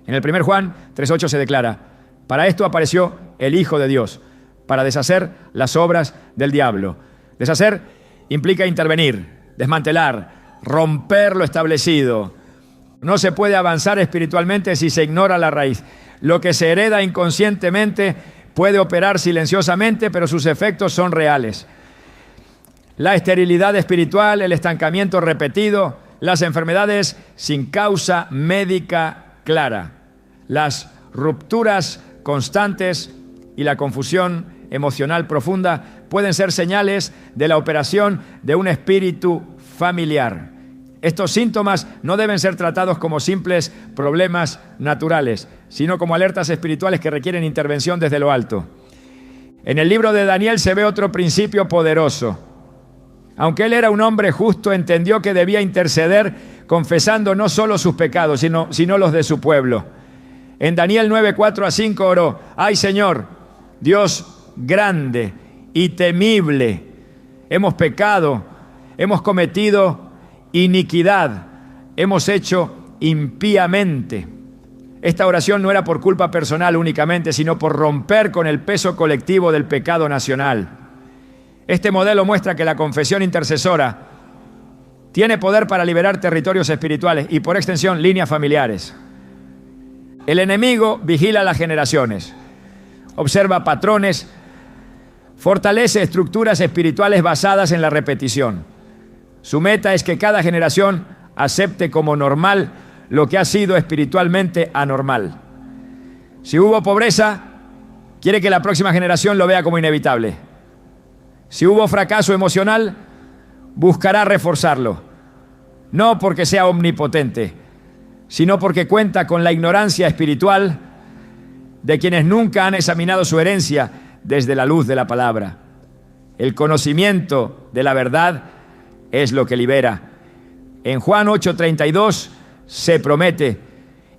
S1: En el 1 Juan 3:8 se declara: para esto apareció el Hijo de Dios, para deshacer las obras del diablo. Deshacer implica intervenir, desmantelar, romper lo establecido. No se puede avanzar espiritualmente si se ignora la raíz. Lo que se hereda inconscientemente puede operar silenciosamente, pero sus efectos son reales. La esterilidad espiritual, el estancamiento repetido, las enfermedades sin causa médica clara, las rupturas constantes y la confusión emocional profunda pueden ser señales de la operación de un espíritu familiar. Estos síntomas no deben ser tratados como simples problemas naturales, sino como alertas espirituales que requieren intervención desde lo alto. En el libro de Daniel se ve otro principio poderoso. Aunque él era un hombre justo, entendió que debía interceder confesando no solo sus pecados, sino los de su pueblo. En Daniel 9, 4-5 oró: ay Señor, Dios grande y temible, hemos pecado, hemos cometido iniquidad, hemos hecho impíamente. Esta oración no era por culpa personal únicamente, sino por romper con el peso colectivo del pecado nacional. Este modelo muestra que la confesión intercesora tiene poder para liberar territorios espirituales y, por extensión, líneas familiares. El enemigo vigila las generaciones, observa patrones, fortalece estructuras espirituales basadas en la repetición. Su meta es que cada generación acepte como normal lo que ha sido espiritualmente anormal. Si hubo pobreza, quiere que la próxima generación lo vea como inevitable. Si hubo fracaso emocional, buscará reforzarlo. No porque sea omnipotente, sino porque cuenta con la ignorancia espiritual de quienes nunca han examinado su herencia desde la luz de la palabra. El conocimiento de la verdad es lo que libera. En Juan 8:32 se promete: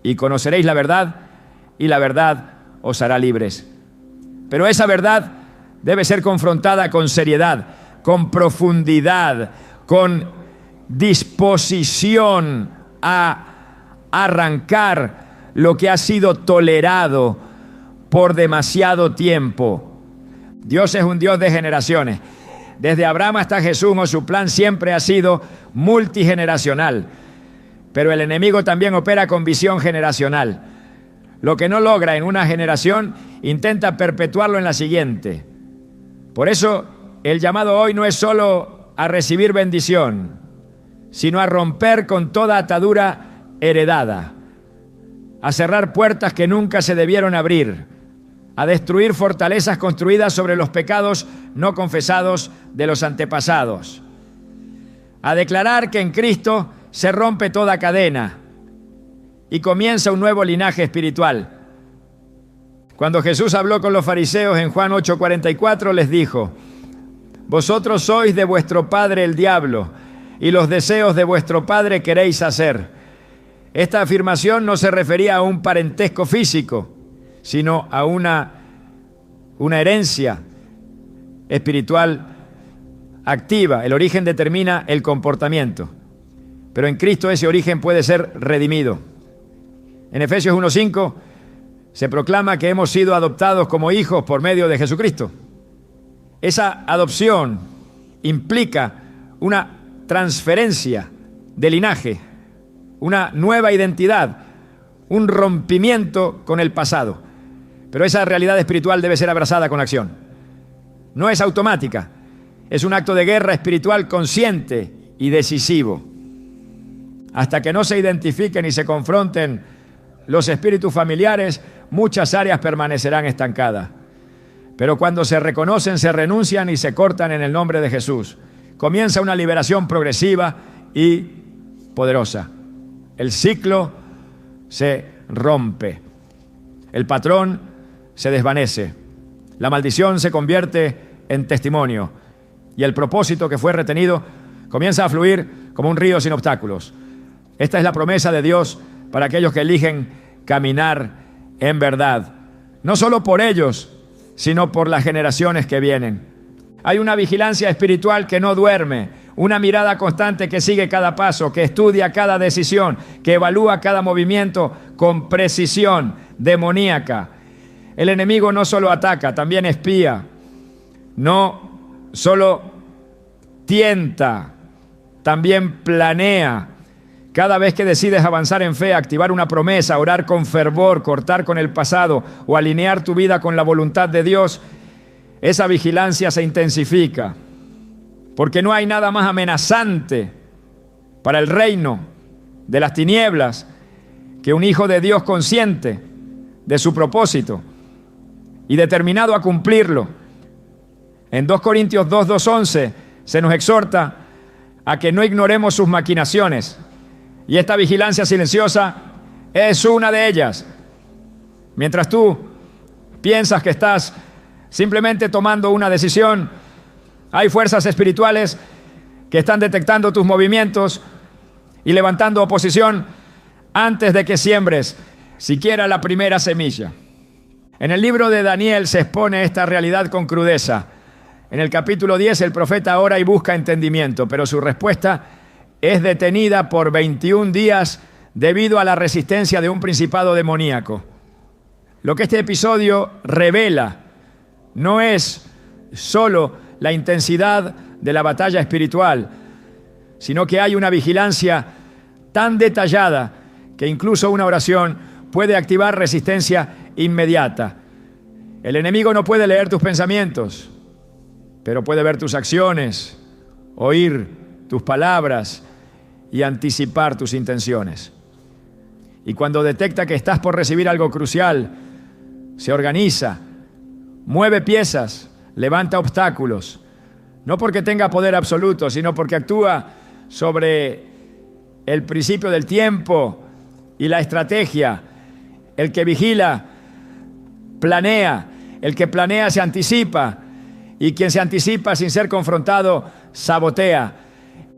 S1: y conoceréis la verdad, y la verdad os hará libres. Pero esa verdad debe ser confrontada con seriedad, con profundidad, con disposición a arrancar lo que ha sido tolerado por demasiado tiempo. Dios es un Dios de generaciones. Desde Abraham hasta Jesús, su plan siempre ha sido multigeneracional. Pero el enemigo también opera con visión generacional. Lo que no logra en una generación, intenta perpetuarlo en la siguiente. Por eso, el llamado hoy no es solo a recibir bendición, sino a romper con toda atadura heredada, a cerrar puertas que nunca se debieron abrir, a destruir fortalezas construidas sobre los pecados no confesados de los antepasados, a declarar que en Cristo se rompe toda cadena y comienza un nuevo linaje espiritual. Cuando Jesús habló con los fariseos en Juan 8:44, les dijo: vosotros sois de vuestro padre el diablo, y los deseos de vuestro padre queréis hacer. Esta afirmación no se refería a un parentesco físico, sino a una herencia espiritual activa. El origen determina el comportamiento, pero en Cristo ese origen puede ser redimido. En Efesios 1:5 se proclama que hemos sido adoptados como hijos por medio de Jesucristo. Esa adopción implica una transferencia de linaje, una nueva identidad, un rompimiento con el pasado. Pero esa realidad espiritual debe ser abrazada con acción. No es automática, es un acto de guerra espiritual consciente y decisivo. Hasta que no se identifiquen y se confronten los espíritus familiares, muchas áreas permanecerán estancadas. Pero cuando se reconocen, se renuncian y se cortan en el nombre de Jesús. Comienza una liberación progresiva y poderosa. El ciclo se rompe. El patrón se desvanece. La maldición se convierte en testimonio. Y el propósito que fue retenido comienza a fluir como un río sin obstáculos. Esta es la promesa de Dios para aquellos que eligen caminar en verdad. No solo por ellos, sino por las generaciones que vienen. Hay una vigilancia espiritual que no duerme, una mirada constante que sigue cada paso, que estudia cada decisión, que evalúa cada movimiento con precisión demoníaca. El enemigo no solo ataca, también espía. No solo tienta, también planea. Cada vez que decides avanzar en fe, activar una promesa, orar con fervor, cortar con el pasado o alinear tu vida con la voluntad de Dios, esa vigilancia se intensifica. Porque no hay nada más amenazante para el reino de las tinieblas que un hijo de Dios consciente de su propósito y determinado a cumplirlo. En 2 Corintios 2:11 se nos exhorta a que no ignoremos sus maquinaciones. Y esta vigilancia silenciosa es una de ellas. Mientras tú piensas que estás simplemente tomando una decisión, hay fuerzas espirituales que están detectando tus movimientos y levantando oposición antes de que siembres siquiera la primera semilla. En el libro de Daniel se expone esta realidad con crudeza. En el capítulo 10 el profeta ora y busca entendimiento, pero su respuesta es detenida por 21 días debido a la resistencia de un principado demoníaco. Lo que este episodio revela no es solo la intensidad de la batalla espiritual, sino que hay una vigilancia tan detallada que incluso una oración puede activar resistencia inmediata. El enemigo no puede leer tus pensamientos, pero puede ver tus acciones, oír tus palabras y anticipar tus intenciones. Y cuando detecta que estás por recibir algo crucial, se organiza, mueve piezas, levanta obstáculos, no porque tenga poder absoluto, sino porque actúa sobre el principio del tiempo y la estrategia. El que vigila, planea. El que planea se anticipa. Y quien se anticipa sin ser confrontado, sabotea.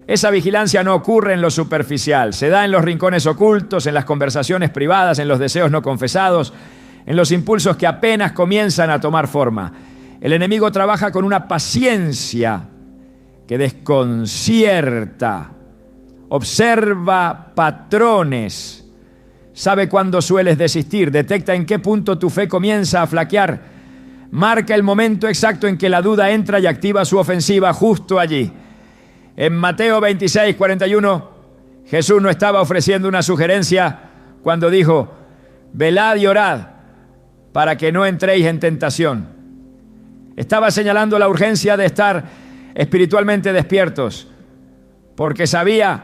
S1: Esa vigilancia no ocurre en lo superficial. Se da en los rincones ocultos, en las conversaciones privadas, en los deseos no confesados, en los impulsos que apenas comienzan a tomar forma. El enemigo trabaja con una paciencia que desconcierta. Observa patrones. Sabe cuándo sueles desistir. Detecta en qué punto tu fe comienza a flaquear. Marca el momento exacto en que la duda entra y activa su ofensiva justo allí. En Mateo 26:41, Jesús no estaba ofreciendo una sugerencia cuando dijo: velad y orad para que no entréis en tentación. Estaba señalando la urgencia de estar espiritualmente despiertos, porque sabía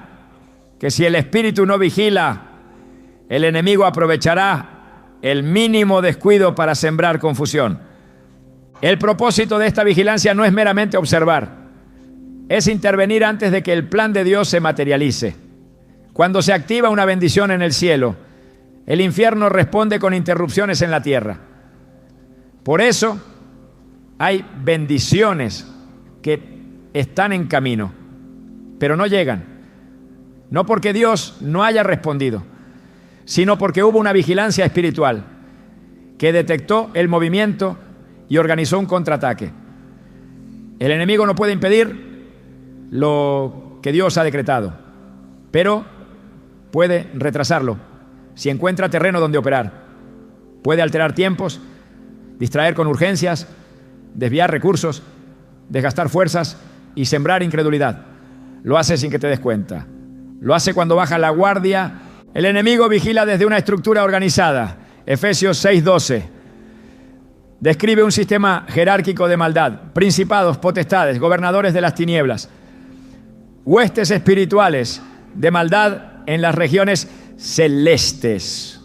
S1: que si el espíritu no vigila, el enemigo aprovechará el mínimo descuido para sembrar confusión. El propósito de esta vigilancia no es meramente observar, es intervenir antes de que el plan de Dios se materialice. Cuando se activa una bendición en el cielo, el infierno responde con interrupciones en la tierra. Por eso hay bendiciones que están en camino, pero no llegan. No porque Dios no haya respondido, sino porque hubo una vigilancia espiritual que detectó el movimiento y organizó un contraataque. El enemigo no puede impedir lo que Dios ha decretado, pero puede retrasarlo si encuentra terreno donde operar. Puede alterar tiempos, distraer con urgencias, desviar recursos, desgastar fuerzas y sembrar incredulidad. Lo hace sin que te des cuenta. Lo hace cuando baja la guardia. El enemigo vigila desde una estructura organizada. Efesios 6:12 describe un sistema jerárquico de maldad, principados, potestades, gobernadores de las tinieblas, huestes espirituales de maldad en las regiones celestes.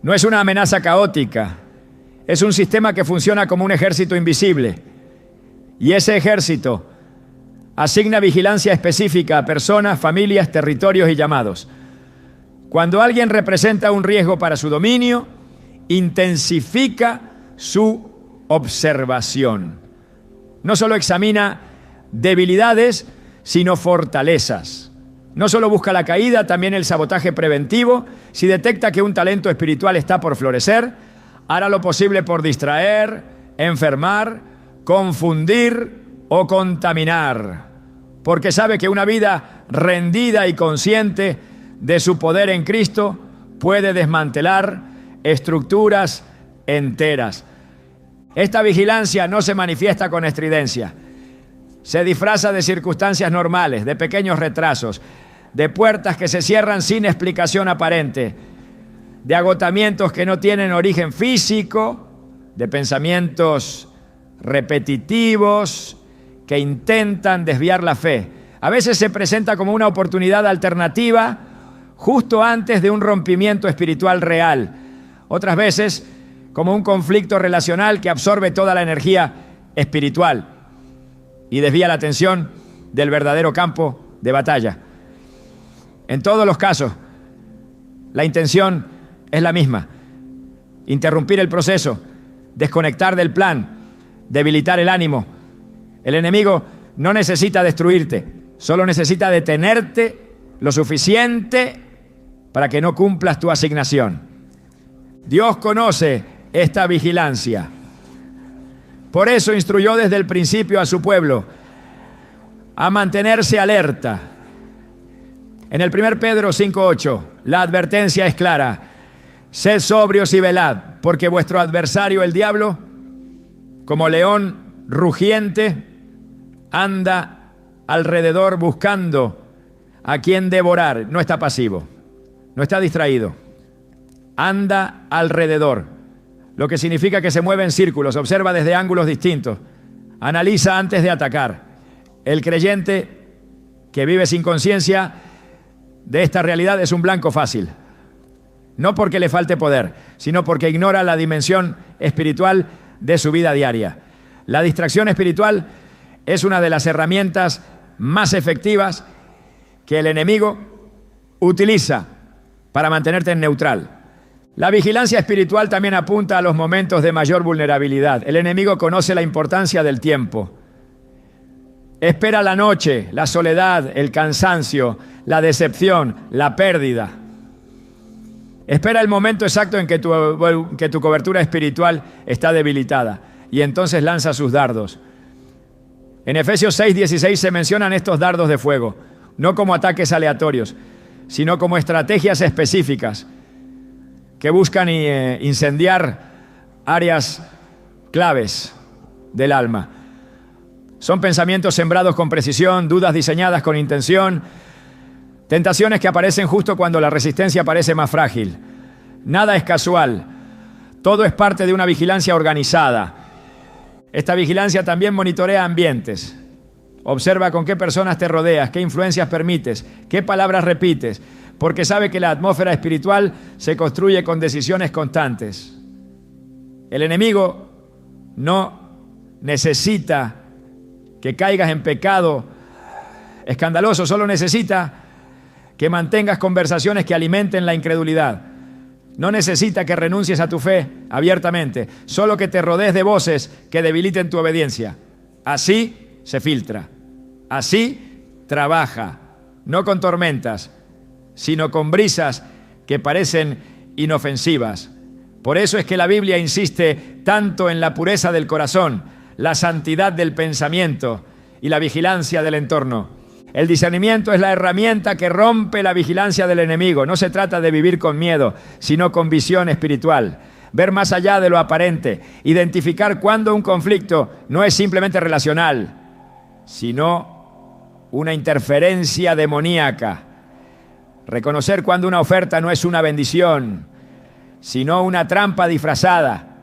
S1: No es una amenaza caótica, es un sistema que funciona como un ejército invisible. Y ese ejército asigna vigilancia específica a personas, familias, territorios y llamados. Cuando alguien representa un riesgo para su dominio, intensifica su observación. No solo examina debilidades, sino fortalezas. No solo busca la caída, también el sabotaje preventivo. Si detecta que un talento espiritual está por florecer, hará lo posible por distraer, enfermar, confundir o contaminar, porque sabe que una vida rendida y consciente de su poder en Cristo puede desmantelar estructuras enteras. Esta vigilancia no se manifiesta con estridencia. Se disfraza de circunstancias normales, de pequeños retrasos, de puertas que se cierran sin explicación aparente, de agotamientos que no tienen origen físico, de pensamientos repetitivos que intentan desviar la fe. A veces se presenta como una oportunidad alternativa justo antes de un rompimiento espiritual real. Otras veces como un conflicto relacional que absorbe toda la energía espiritual y desvía la atención del verdadero campo de batalla. En todos los casos, la intención es la misma: interrumpir el proceso, desconectar del plan, debilitar el ánimo. El enemigo no necesita destruirte, solo necesita detenerte lo suficiente para que no cumplas tu asignación. Dios conoce esta vigilancia. Por eso instruyó desde el principio a su pueblo a mantenerse alerta. En el 1 Pedro 5:8, la advertencia es clara: sed sobrios y velad, porque vuestro adversario, el diablo, como león rugiente, anda alrededor buscando a quien devorar. No está pasivo, no está distraído, anda alrededor, lo que significa que se mueve en círculos, observa desde ángulos distintos, analiza antes de atacar. El creyente que vive sin conciencia de esta realidad es un blanco fácil, no porque le falte poder, sino porque ignora la dimensión espiritual de su vida diaria. La distracción espiritual es una de las herramientas más efectivas que el enemigo utiliza para mantenerte en neutral. La vigilancia espiritual también apunta a los momentos de mayor vulnerabilidad. El enemigo conoce la importancia del tiempo. Espera la noche, la soledad, el cansancio, la decepción, la pérdida. Espera el momento exacto en que tu cobertura espiritual está debilitada y entonces lanza sus dardos. En Efesios 6:16 se mencionan estos dardos de fuego, no como ataques aleatorios, sino como estrategias específicas que buscan incendiar áreas claves del alma. Son pensamientos sembrados con precisión, dudas diseñadas con intención, tentaciones que aparecen justo cuando la resistencia parece más frágil. Nada es casual, todo es parte de una vigilancia organizada. Esta vigilancia también monitorea ambientes. Observa con qué personas te rodeas, qué influencias permites, qué palabras repites, porque sabe que la atmósfera espiritual se construye con decisiones constantes. El enemigo no necesita que caigas en pecado escandaloso, solo necesita que mantengas conversaciones que alimenten la incredulidad. No necesita que renuncies a tu fe abiertamente, solo que te rodees de voces que debiliten tu obediencia. Así se filtra, así trabaja, no con tormentas, sino con brisas que parecen inofensivas. Por eso es que la Biblia insiste tanto en la pureza del corazón, la santidad del pensamiento y la vigilancia del entorno. El discernimiento es la herramienta que rompe la vigilancia del enemigo. No se trata de vivir con miedo, sino con visión espiritual. Ver más allá de lo aparente, identificar cuando un conflicto no es simplemente relacional, sino una interferencia demoníaca. Reconocer cuando una oferta no es una bendición, sino una trampa disfrazada.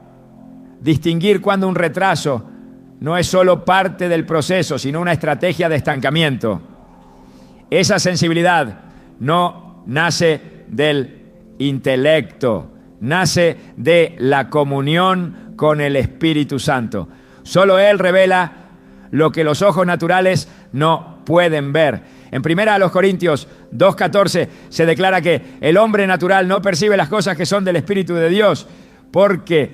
S1: Distinguir cuando un retraso no es solo parte del proceso, sino una estrategia de estancamiento. Esa sensibilidad no nace del intelecto, nace de la comunión con el Espíritu Santo. Solo Él revela lo que los ojos naturales no pueden ver. En 1 Corintios 2:14 se declara que el hombre natural no percibe las cosas que son del Espíritu de Dios, porque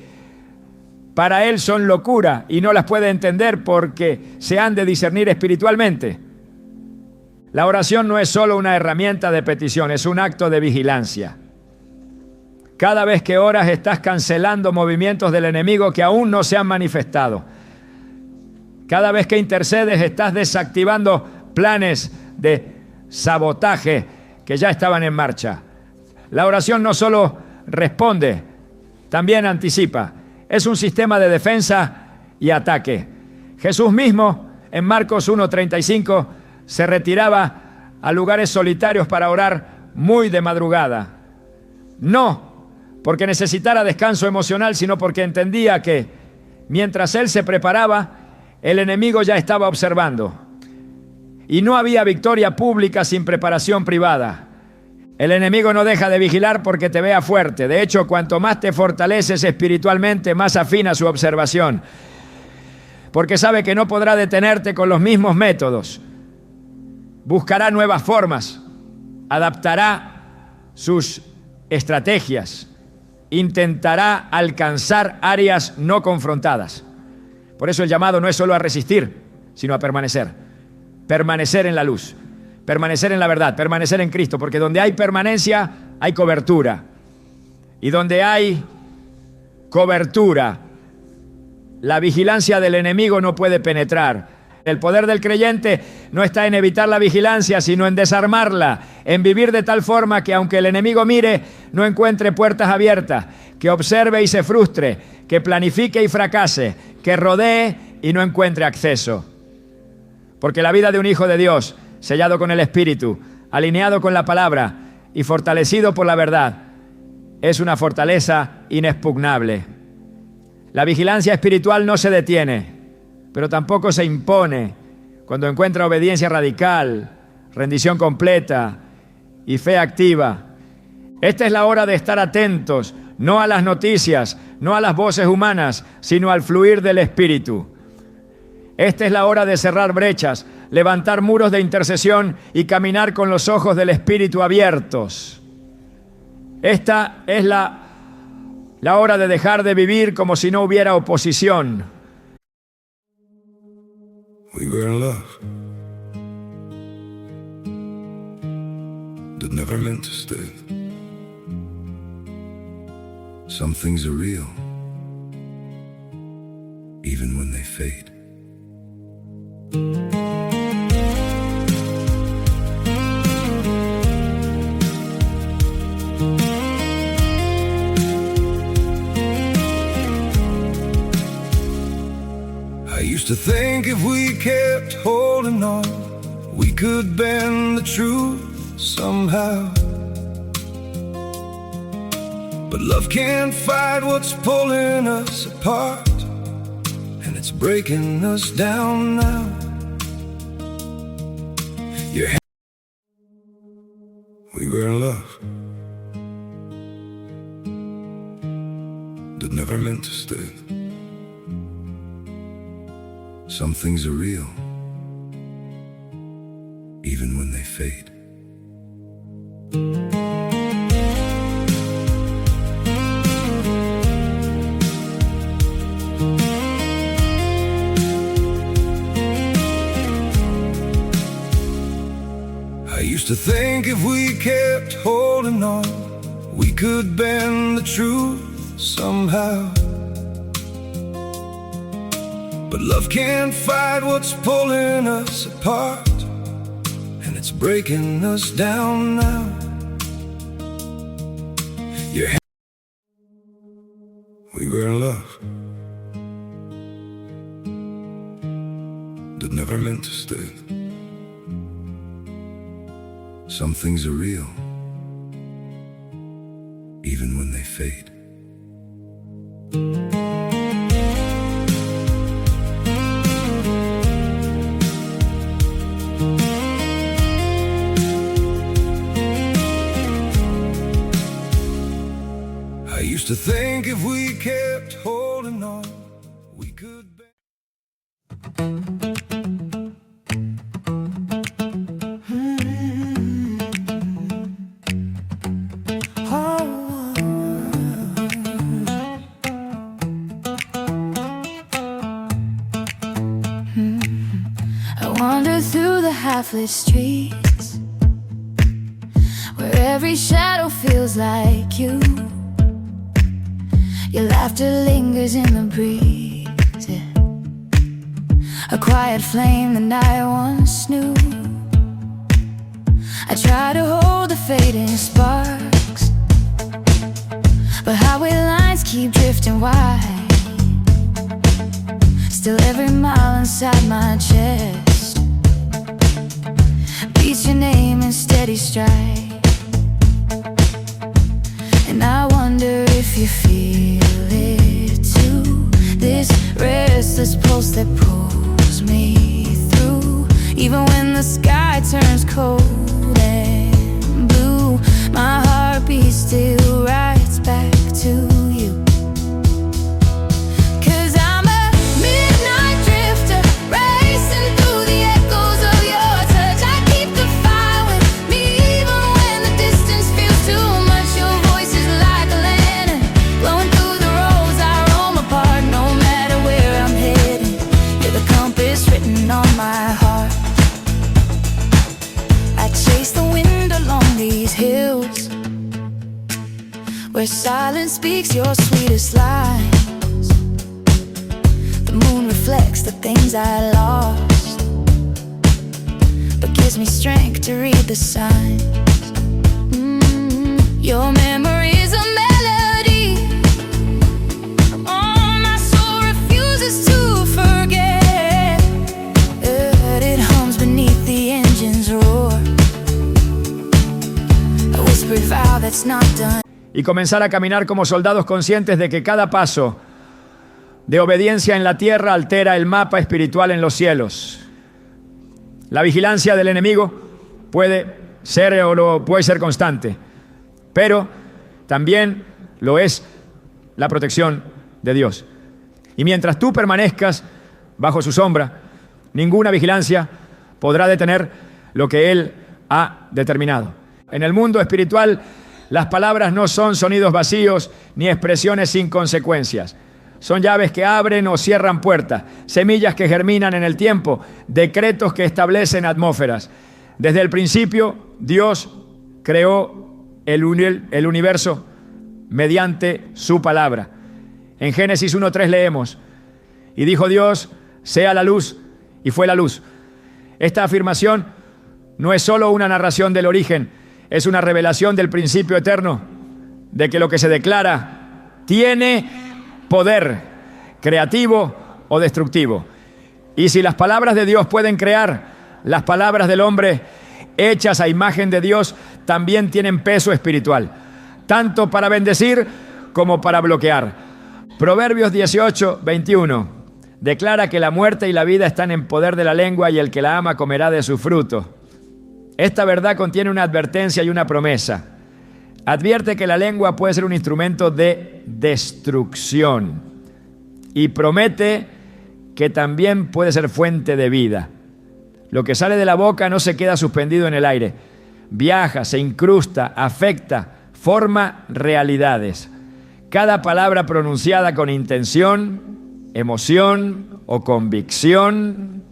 S1: para él son locura y no las puede entender porque se han de discernir espiritualmente. La oración no es solo una herramienta de petición, es un acto de vigilancia. Cada vez que oras estás cancelando movimientos del enemigo que aún no se han manifestado. Cada vez que intercedes estás desactivando planes de sabotaje que ya estaban en marcha. La oración no solo responde, también anticipa. Es un sistema de defensa y ataque. Jesús mismo, en Marcos 1:35, se retiraba a lugares solitarios para orar muy de madrugada. No porque necesitara descanso emocional, sino porque entendía que mientras él se preparaba, el enemigo ya estaba observando. Y no había victoria pública sin preparación privada. El enemigo no deja de vigilar porque te vea fuerte. De hecho, cuanto más te fortaleces espiritualmente, más afina su observación. Porque sabe que no podrá detenerte con los mismos métodos. Buscará nuevas formas, adaptará sus estrategias, intentará alcanzar áreas no confrontadas. Por eso el llamado no es solo a resistir, sino a permanecer. permanecer en la luz, permanecer en la verdad, permanecer en Cristo, porque donde hay permanencia hay cobertura, y donde hay cobertura, la vigilancia del enemigo no puede penetrar. El poder del creyente no está en evitar la vigilancia, sino en desarmarla, en vivir de tal forma que aunque el enemigo mire, no encuentre puertas abiertas, que observe y se frustre, que planifique y fracase, que rodee y no encuentre acceso. Porque la vida de un hijo de Dios, sellado con el Espíritu, alineado con la palabra y fortalecido por la verdad, es una fortaleza inexpugnable. La vigilancia espiritual no se detiene, pero tampoco se impone cuando encuentra obediencia radical, rendición completa y fe activa. Esta es la hora de estar atentos, no a las noticias, no a las voces humanas, sino al fluir del Espíritu. Esta es la hora de cerrar brechas, levantar muros de intercesión y caminar con los ojos del Espíritu abiertos. Esta es la hora de dejar de vivir como si no hubiera oposición.
S2: We were in love that never meant to stay. Some things are real, even when they fade. I used to think if we kept holding on, we could bend the truth somehow. But love can't fight what's pulling us apart, and it's breaking us down now. We were in love that never meant to stay. Some things are real, even when they fade. I used to think if we kept holding on, we could bend the truth somehow. But love can't fight what's pulling us apart, and it's breaking us down now. We were in love that never meant to stay. Some things are real, even when they fade. I used to think if we kept holding on, we could
S3: I wander through the half-lit streets, where every shadow feels like you. Your laughter lingers in the breeze, yeah. A quiet flame that I once knew. I try to hold the fading sparks, but highway lines keep drifting wide. Still every mile inside my chest beats your name in steady stride. And I wonder if you feel it too, this restless pulse that pulls me through. Even when the sky turns cold and blue, my heartbeat still rides back to you. 'Cause I'm a midnight drifter, racing through the echoes of your touch. I keep the fire with me even when the distance feels too much. Your voice is like a lantern, blowing through the roads I roam apart. No matter where I'm heading, you're the compass written on my heart. where silence speaks your sweetest lies. The moon reflects the things I lost, but gives me strength to read the signs. Your memory is a melody. Oh, my soul refuses to forget. It hums beneath the engine's roar, a whispered vow that's not done.
S1: Y comenzar a caminar como soldados conscientes de que cada paso de obediencia en la tierra altera el mapa espiritual en los cielos. La vigilancia del enemigo puede ser constante, pero también lo es la protección de Dios. Y mientras tú permanezcas bajo su sombra, ninguna vigilancia podrá detener lo que Él ha determinado. En el mundo espiritual, las palabras no son sonidos vacíos ni expresiones sin consecuencias. Son llaves que abren o cierran puertas, semillas que germinan en el tiempo, decretos que establecen atmósferas. Desde el principio, Dios creó el universo mediante su palabra. En Génesis 1:3 leemos: y dijo Dios, sea la luz, y fue la luz. Esta afirmación no es solo una narración del origen, es una revelación del principio eterno, de que lo que se declara tiene poder creativo o destructivo. Y si las palabras de Dios pueden crear, las palabras del hombre hechas a imagen de Dios también tienen peso espiritual, tanto para bendecir como para bloquear. Proverbios 18:21 declara que la muerte y la vida están en poder de la lengua y el que la ama comerá de su fruto. Esta verdad contiene una advertencia y una promesa. Advierte que la lengua puede ser un instrumento de destrucción y promete que también puede ser fuente de vida. Lo que sale de la boca no se queda suspendido en el aire. Viaja, se incrusta, afecta, forma realidades. Cada palabra pronunciada con intención, emoción o convicción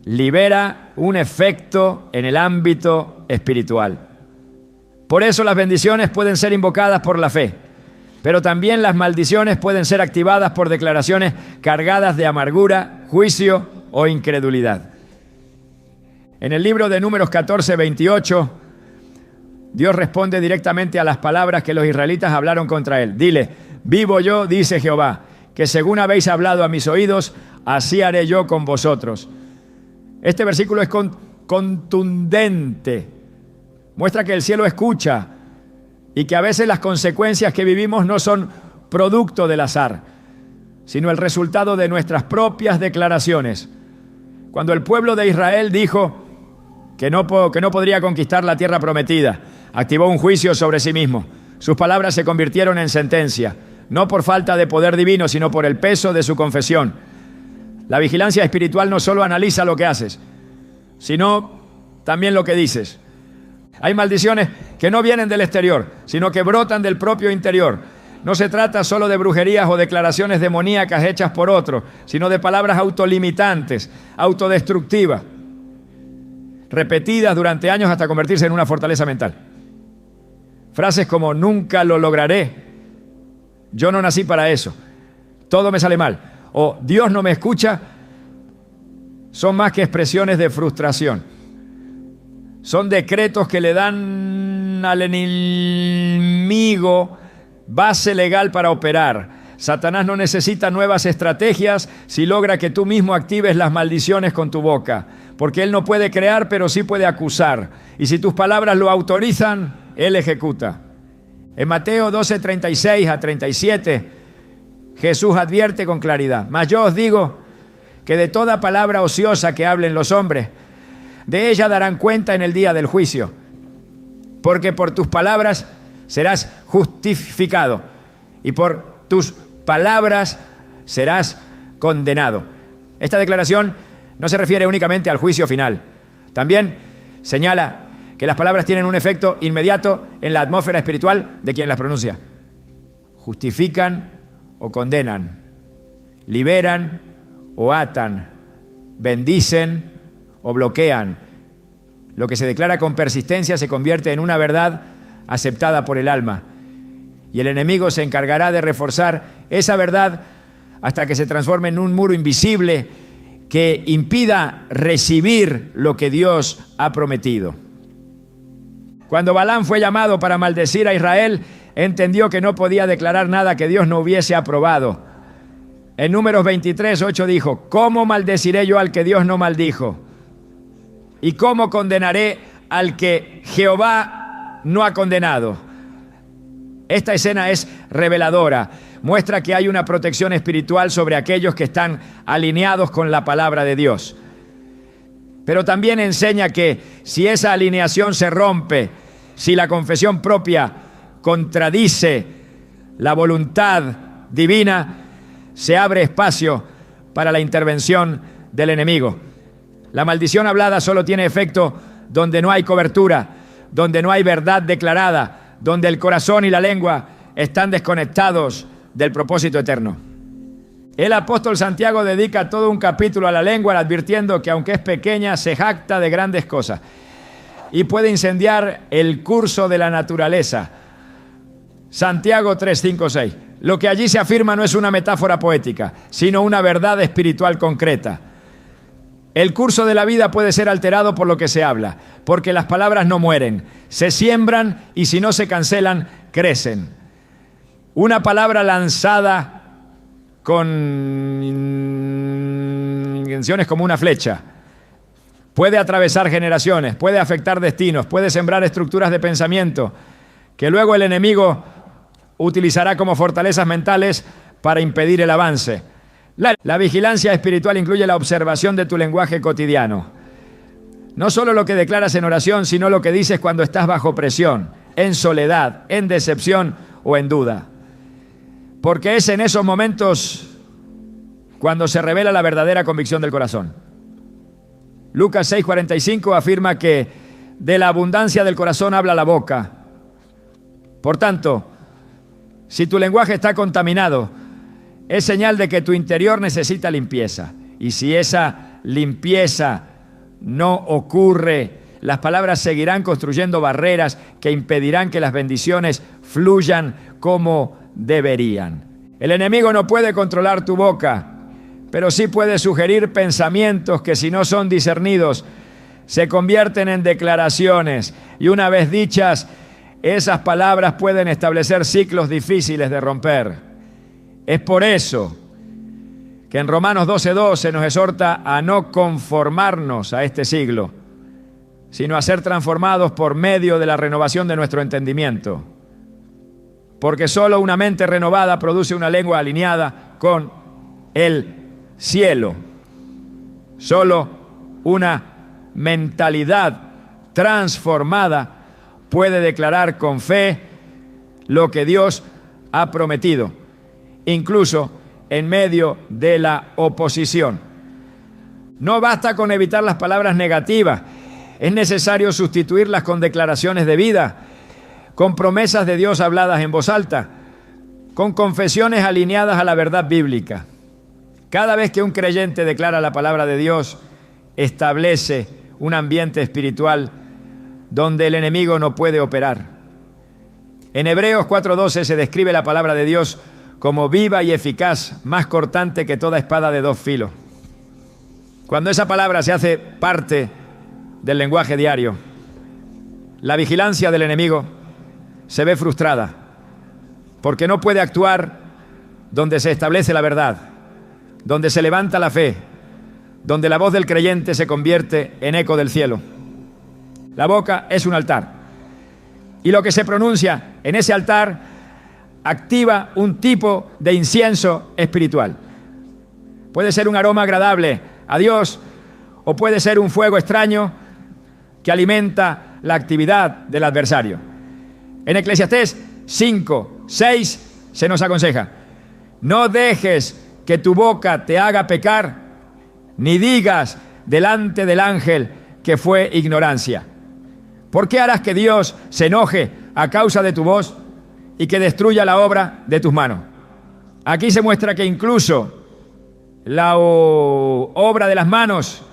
S1: libera un efecto en el ámbito espiritual. Por eso las bendiciones pueden ser invocadas por la fe, pero también las maldiciones pueden ser activadas por declaraciones cargadas de amargura, juicio o incredulidad. En el libro de Números 14:28, Dios responde directamente a las palabras que los israelitas hablaron contra él. Dile: vivo yo, dice Jehová, que según habéis hablado a mis oídos, así haré yo con vosotros. Este versículo es contundente. Muestra que el cielo escucha y que a veces las consecuencias que vivimos no son producto del azar, sino el resultado de nuestras propias declaraciones. Cuando el pueblo de Israel dijo que no podría conquistar la tierra prometida, activó un juicio sobre sí mismo. Sus palabras se convirtieron en sentencia, no por falta de poder divino, sino por el peso de su confesión. La vigilancia espiritual no solo analiza lo que haces, sino también lo que dices. Hay maldiciones que no vienen del exterior, sino que brotan del propio interior. No se trata solo de brujerías o declaraciones demoníacas hechas por otros, sino de palabras autolimitantes, autodestructivas, repetidas durante años hasta convertirse en una fortaleza mental. Frases como: nunca lo lograré, yo no nací para eso, todo me sale mal, o Dios no me escucha, son más que expresiones de frustración. Son decretos que le dan al enemigo base legal para operar. Satanás no necesita nuevas estrategias si logra que tú mismo actives las maldiciones con tu boca, porque él no puede crear, pero sí puede acusar. Y si tus palabras lo autorizan, él ejecuta. En Mateo 12:36-37, Jesús advierte con claridad: mas yo os digo que de toda palabra ociosa que hablen los hombres, de ella darán cuenta en el día del juicio, porque por tus palabras serás justificado y por tus palabras serás condenado. Esta declaración no se refiere únicamente al juicio final. También señala que las palabras tienen un efecto inmediato en la atmósfera espiritual de quien las pronuncia. Justifican o condenan, liberan o atan, bendicen o bloquean. Lo que se declara con persistencia se convierte en una verdad aceptada por el alma. Y el enemigo se encargará de reforzar esa verdad hasta que se transforme en un muro invisible que impida recibir lo que Dios ha prometido. Cuando Balaam fue llamado para maldecir a Israel, entendió que no podía declarar nada que Dios no hubiese aprobado. En Números 23:8 dijo: ¿cómo maldeciré yo al que Dios no maldijo? ¿Y cómo condenaré al que Jehová no ha condenado? Esta escena es reveladora. Muestra que hay una protección espiritual sobre aquellos que están alineados con la palabra de Dios. Pero también enseña que si esa alineación se rompe, si la confesión propia contradice la voluntad divina, se abre espacio para la intervención del enemigo. La maldición hablada solo tiene efecto donde no hay cobertura, donde no hay verdad declarada, donde el corazón y la lengua están desconectados del propósito eterno. El apóstol Santiago dedica todo un capítulo a la lengua, advirtiendo que aunque es pequeña, se jacta de grandes cosas y puede incendiar el curso de la naturaleza. Santiago 3, 5, 6. Lo que allí se afirma no es una metáfora poética, sino una verdad espiritual concreta. El curso de la vida puede ser alterado por lo que se habla, porque las palabras no mueren, se siembran y si no se cancelan, crecen. Una palabra lanzada con intenciones como una flecha puede atravesar generaciones, puede afectar destinos, puede sembrar estructuras de pensamiento que luego el enemigo utilizará como fortalezas mentales para impedir el avance. La vigilancia espiritual incluye la observación de tu lenguaje cotidiano. No solo lo que declaras en oración, sino lo que dices cuando estás bajo presión, en soledad, en decepción o en duda. Porque es en esos momentos cuando se revela la verdadera convicción del corazón. Lucas 6:45 afirma que de la abundancia del corazón habla la boca. Por tanto, si tu lenguaje está contaminado, es señal de que tu interior necesita limpieza. Y si esa limpieza no ocurre, las palabras seguirán construyendo barreras que impedirán que las bendiciones fluyan como deberían. El enemigo no puede controlar tu boca, pero sí puede sugerir pensamientos que, si no son discernidos, se convierten en declaraciones. Y una vez dichas, esas palabras pueden establecer ciclos difíciles de romper. Es por eso que en Romanos 12:2 se nos exhorta a no conformarnos a este siglo, sino a ser transformados por medio de la renovación de nuestro entendimiento. Porque solo una mente renovada produce una lengua alineada con el cielo. Solo una mentalidad transformada puede declarar con fe lo que Dios ha prometido, incluso en medio de la oposición. No basta con evitar las palabras negativas, es necesario sustituirlas con declaraciones de vida, con promesas de Dios habladas en voz alta, con confesiones alineadas a la verdad bíblica. Cada vez que un creyente declara la palabra de Dios, establece un ambiente espiritual donde el enemigo no puede operar. En Hebreos 4:12 se describe la palabra de Dios como viva y eficaz, más cortante que toda espada de dos filos. Cuando esa palabra se hace parte del lenguaje diario, la vigilancia del enemigo se ve frustrada, porque no puede actuar donde se establece la verdad, donde se levanta la fe, donde la voz del creyente se convierte en eco del cielo. La boca es un altar, y lo que se pronuncia en ese altar activa un tipo de incienso espiritual. Puede ser un aroma agradable a Dios, o puede ser un fuego extraño que alimenta la actividad del adversario. En Eclesiastés 5:6 se nos aconseja: no dejes que tu boca te haga pecar, ni digas delante del ángel que fue ignorancia. ¿Por qué harás que Dios se enoje a causa de tu voz y que destruya la obra de tus manos? Aquí se muestra que incluso la obra de las manos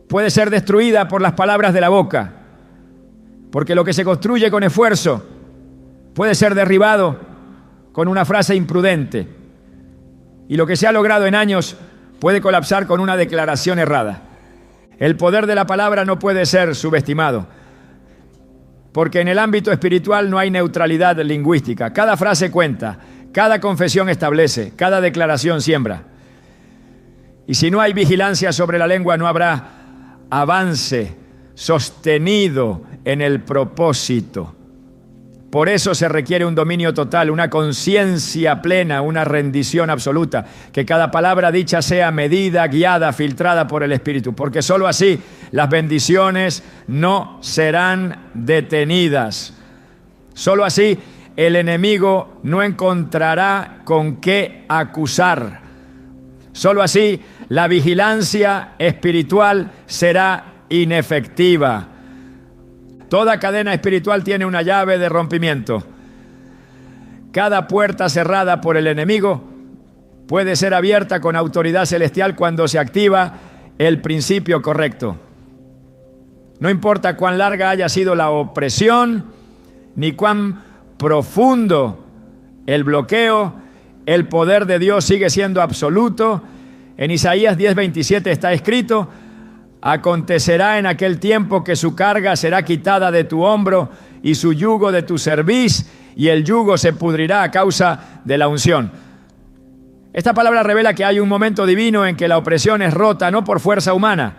S1: puede ser destruida por las palabras de la boca, porque lo que se construye con esfuerzo puede ser derribado con una frase imprudente. Y lo que se ha logrado en años puede colapsar con una declaración errada. El poder de la palabra no puede ser subestimado, porque en el ámbito espiritual no hay neutralidad lingüística. Cada frase cuenta, cada confesión establece, cada declaración siembra. Y si no hay vigilancia sobre la lengua, no habrá avance sostenido en el propósito. Por eso se requiere un dominio total, una conciencia plena, una rendición absoluta, que cada palabra dicha sea medida, guiada, filtrada por el Espíritu, porque sólo así las bendiciones no serán detenidas. Sólo así el enemigo no encontrará con qué acusar. Sólo así la vigilancia espiritual será inefectiva. Toda cadena espiritual tiene una llave de rompimiento. Cada puerta cerrada por el enemigo puede ser abierta con autoridad celestial cuando se activa el principio correcto. No importa cuán larga haya sido la opresión, ni cuán profundo el bloqueo, el poder de Dios sigue siendo absoluto. En Isaías 10:27 está escrito: acontecerá en aquel tiempo que su carga será quitada de tu hombro y su yugo de tu cerviz, y el yugo se pudrirá a causa de la unción. Esta palabra revela que hay un momento divino en que la opresión es rota, no por fuerza humana,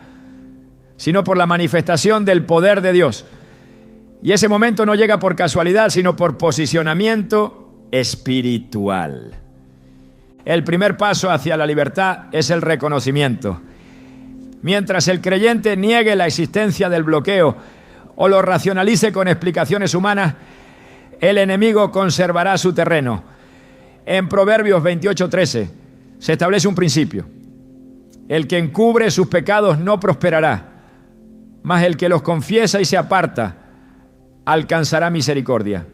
S1: sino por la manifestación del poder de Dios. Y ese momento no llega por casualidad, sino por posicionamiento espiritual. El primer paso hacia la libertad es el reconocimiento. Mientras el creyente niegue la existencia del bloqueo o lo racionalice con explicaciones humanas, el enemigo conservará su terreno. En Proverbios 28:13 se establece un principio: el que encubre sus pecados no prosperará, mas el que los confiesa y se aparta alcanzará misericordia.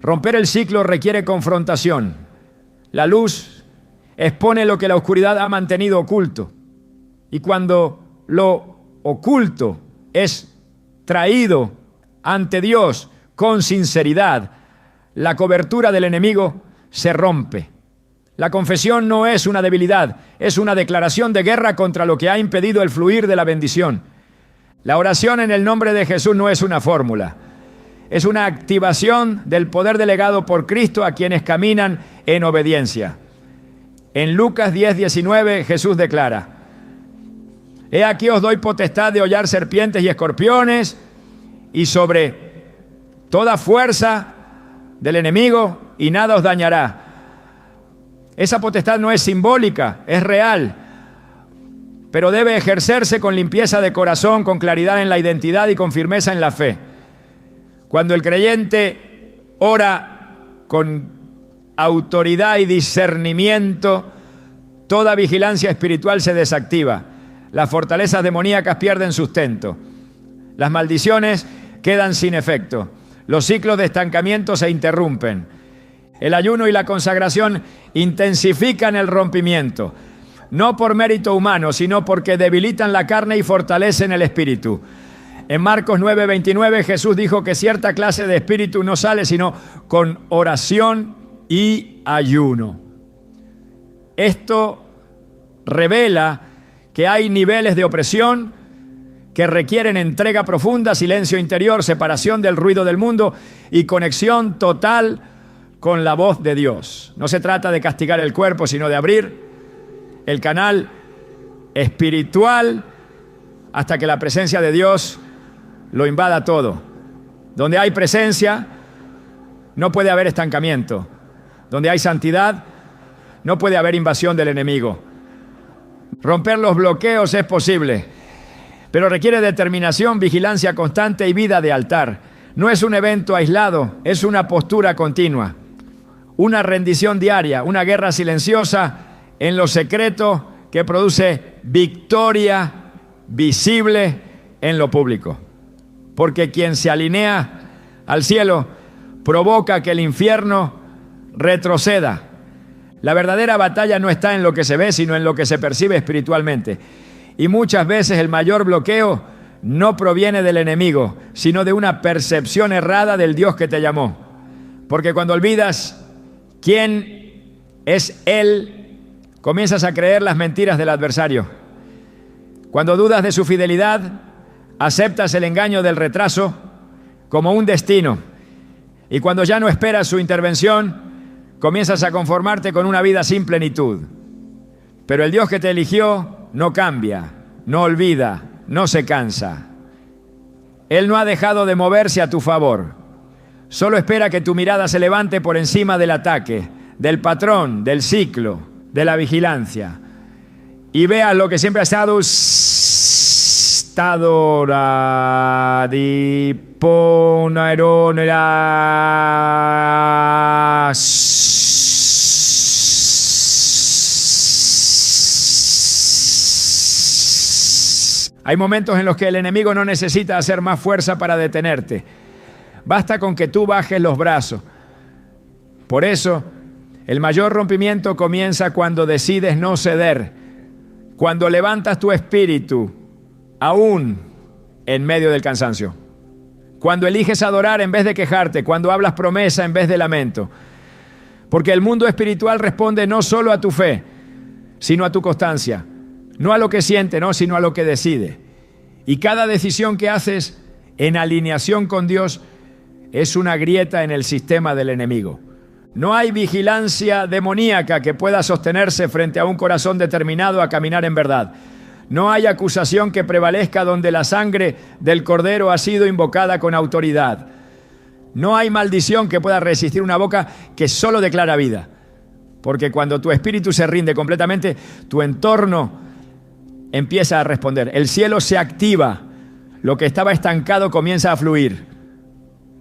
S1: Romper el ciclo requiere confrontación. La luz expone lo que la oscuridad ha mantenido oculto. Y cuando lo oculto es traído ante Dios con sinceridad, la cobertura del enemigo se rompe. La confesión no es una debilidad, es una declaración de guerra contra lo que ha impedido el fluir de la bendición. La oración en el nombre de Jesús no es una fórmula, es una activación del poder delegado por Cristo a quienes caminan en obediencia. En Lucas 10:19 Jesús declara: he aquí os doy potestad de hollar serpientes y escorpiones y sobre toda fuerza del enemigo, y nada os dañará. Esa potestad no es simbólica, es real, pero debe ejercerse con limpieza de corazón, con claridad en la identidad y con firmeza en la fe. Cuando el creyente ora con autoridad y discernimiento, toda vigilancia espiritual se desactiva. Las fortalezas demoníacas pierden sustento. Las maldiciones quedan sin efecto. Los ciclos de estancamiento se interrumpen. El ayuno y la consagración intensifican el rompimiento, no por mérito humano, sino porque debilitan la carne y fortalecen el espíritu. En Marcos 9:29 Jesús dijo que cierta clase de espíritu no sale sino con oración y ayuno. Esto revela que hay niveles de opresión que requieren entrega profunda, silencio interior, separación del ruido del mundo y conexión total con la voz de Dios. No se trata de castigar el cuerpo, sino de abrir el canal espiritual hasta que la presencia de Dios lo invada todo. Donde hay presencia, no puede haber estancamiento. Donde hay santidad, no puede haber invasión del enemigo. Romper los bloqueos es posible, pero requiere determinación, vigilancia constante y vida de altar. No es un evento aislado, es una postura continua, una rendición diaria, una guerra silenciosa en lo secreto que produce victoria visible en lo público. Porque quien se alinea al cielo provoca que el infierno retroceda. La verdadera batalla no está en lo que se ve, sino en lo que se percibe espiritualmente. Y muchas veces el mayor bloqueo no proviene del enemigo, sino de una percepción errada del Dios que te llamó. Porque cuando olvidas ¿Quién es Él? Comienzas a creer las mentiras del adversario. Cuando dudas de su fidelidad, aceptas el engaño del retraso como un destino. Y cuando ya no esperas su intervención, comienzas a conformarte con una vida sin plenitud. Pero el Dios que te eligió no cambia, no olvida, no se cansa. Él no ha dejado de moverse a tu favor. Solo espera que tu mirada se levante por encima del ataque, del patrón, del ciclo, de la vigilancia. Y veas lo que siempre ha estado Hay momentos en los que el enemigo no necesita hacer más fuerza para detenerte. Basta con que tú bajes los brazos. Por eso, el mayor rompimiento comienza cuando decides no ceder, cuando levantas tu espíritu, aún en medio del cansancio. Cuando eliges adorar en vez de quejarte, cuando hablas promesa en vez de lamento. Porque el mundo espiritual responde no solo a tu fe, sino a tu constancia. No a lo que siente, no, sino a lo que decide. Y cada decisión que haces en alineación con Dios es una grieta en el sistema del enemigo. No hay vigilancia demoníaca que pueda sostenerse frente a un corazón determinado a caminar en verdad. No hay acusación que prevalezca donde la sangre del Cordero ha sido invocada con autoridad. No hay maldición que pueda resistir una boca que solo declara vida. Porque cuando tu espíritu se rinde completamente, tu entorno empieza a responder. El cielo se activa. Lo que estaba estancado comienza a fluir.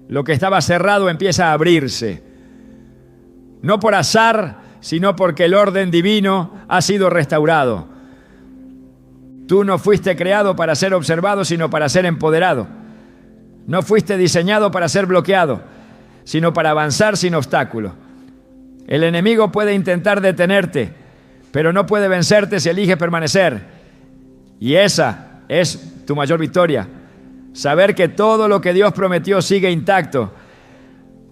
S1: Lo que estaba cerrado empieza a abrirse. No por azar, sino porque el orden divino ha sido restaurado. Tú no fuiste creado para ser observado, sino para ser empoderado. No fuiste diseñado para ser bloqueado, sino para avanzar sin obstáculo. El enemigo puede intentar detenerte, pero no puede vencerte si eliges permanecer. Y esa es tu mayor victoria. Saber que todo lo que Dios prometió sigue intacto,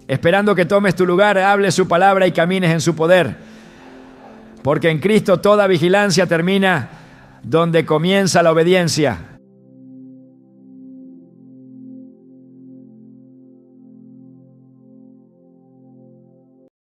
S1: esperando que tomes tu lugar, hables su palabra y camines en su poder. Porque en Cristo toda vigilancia termina donde comienza la obediencia.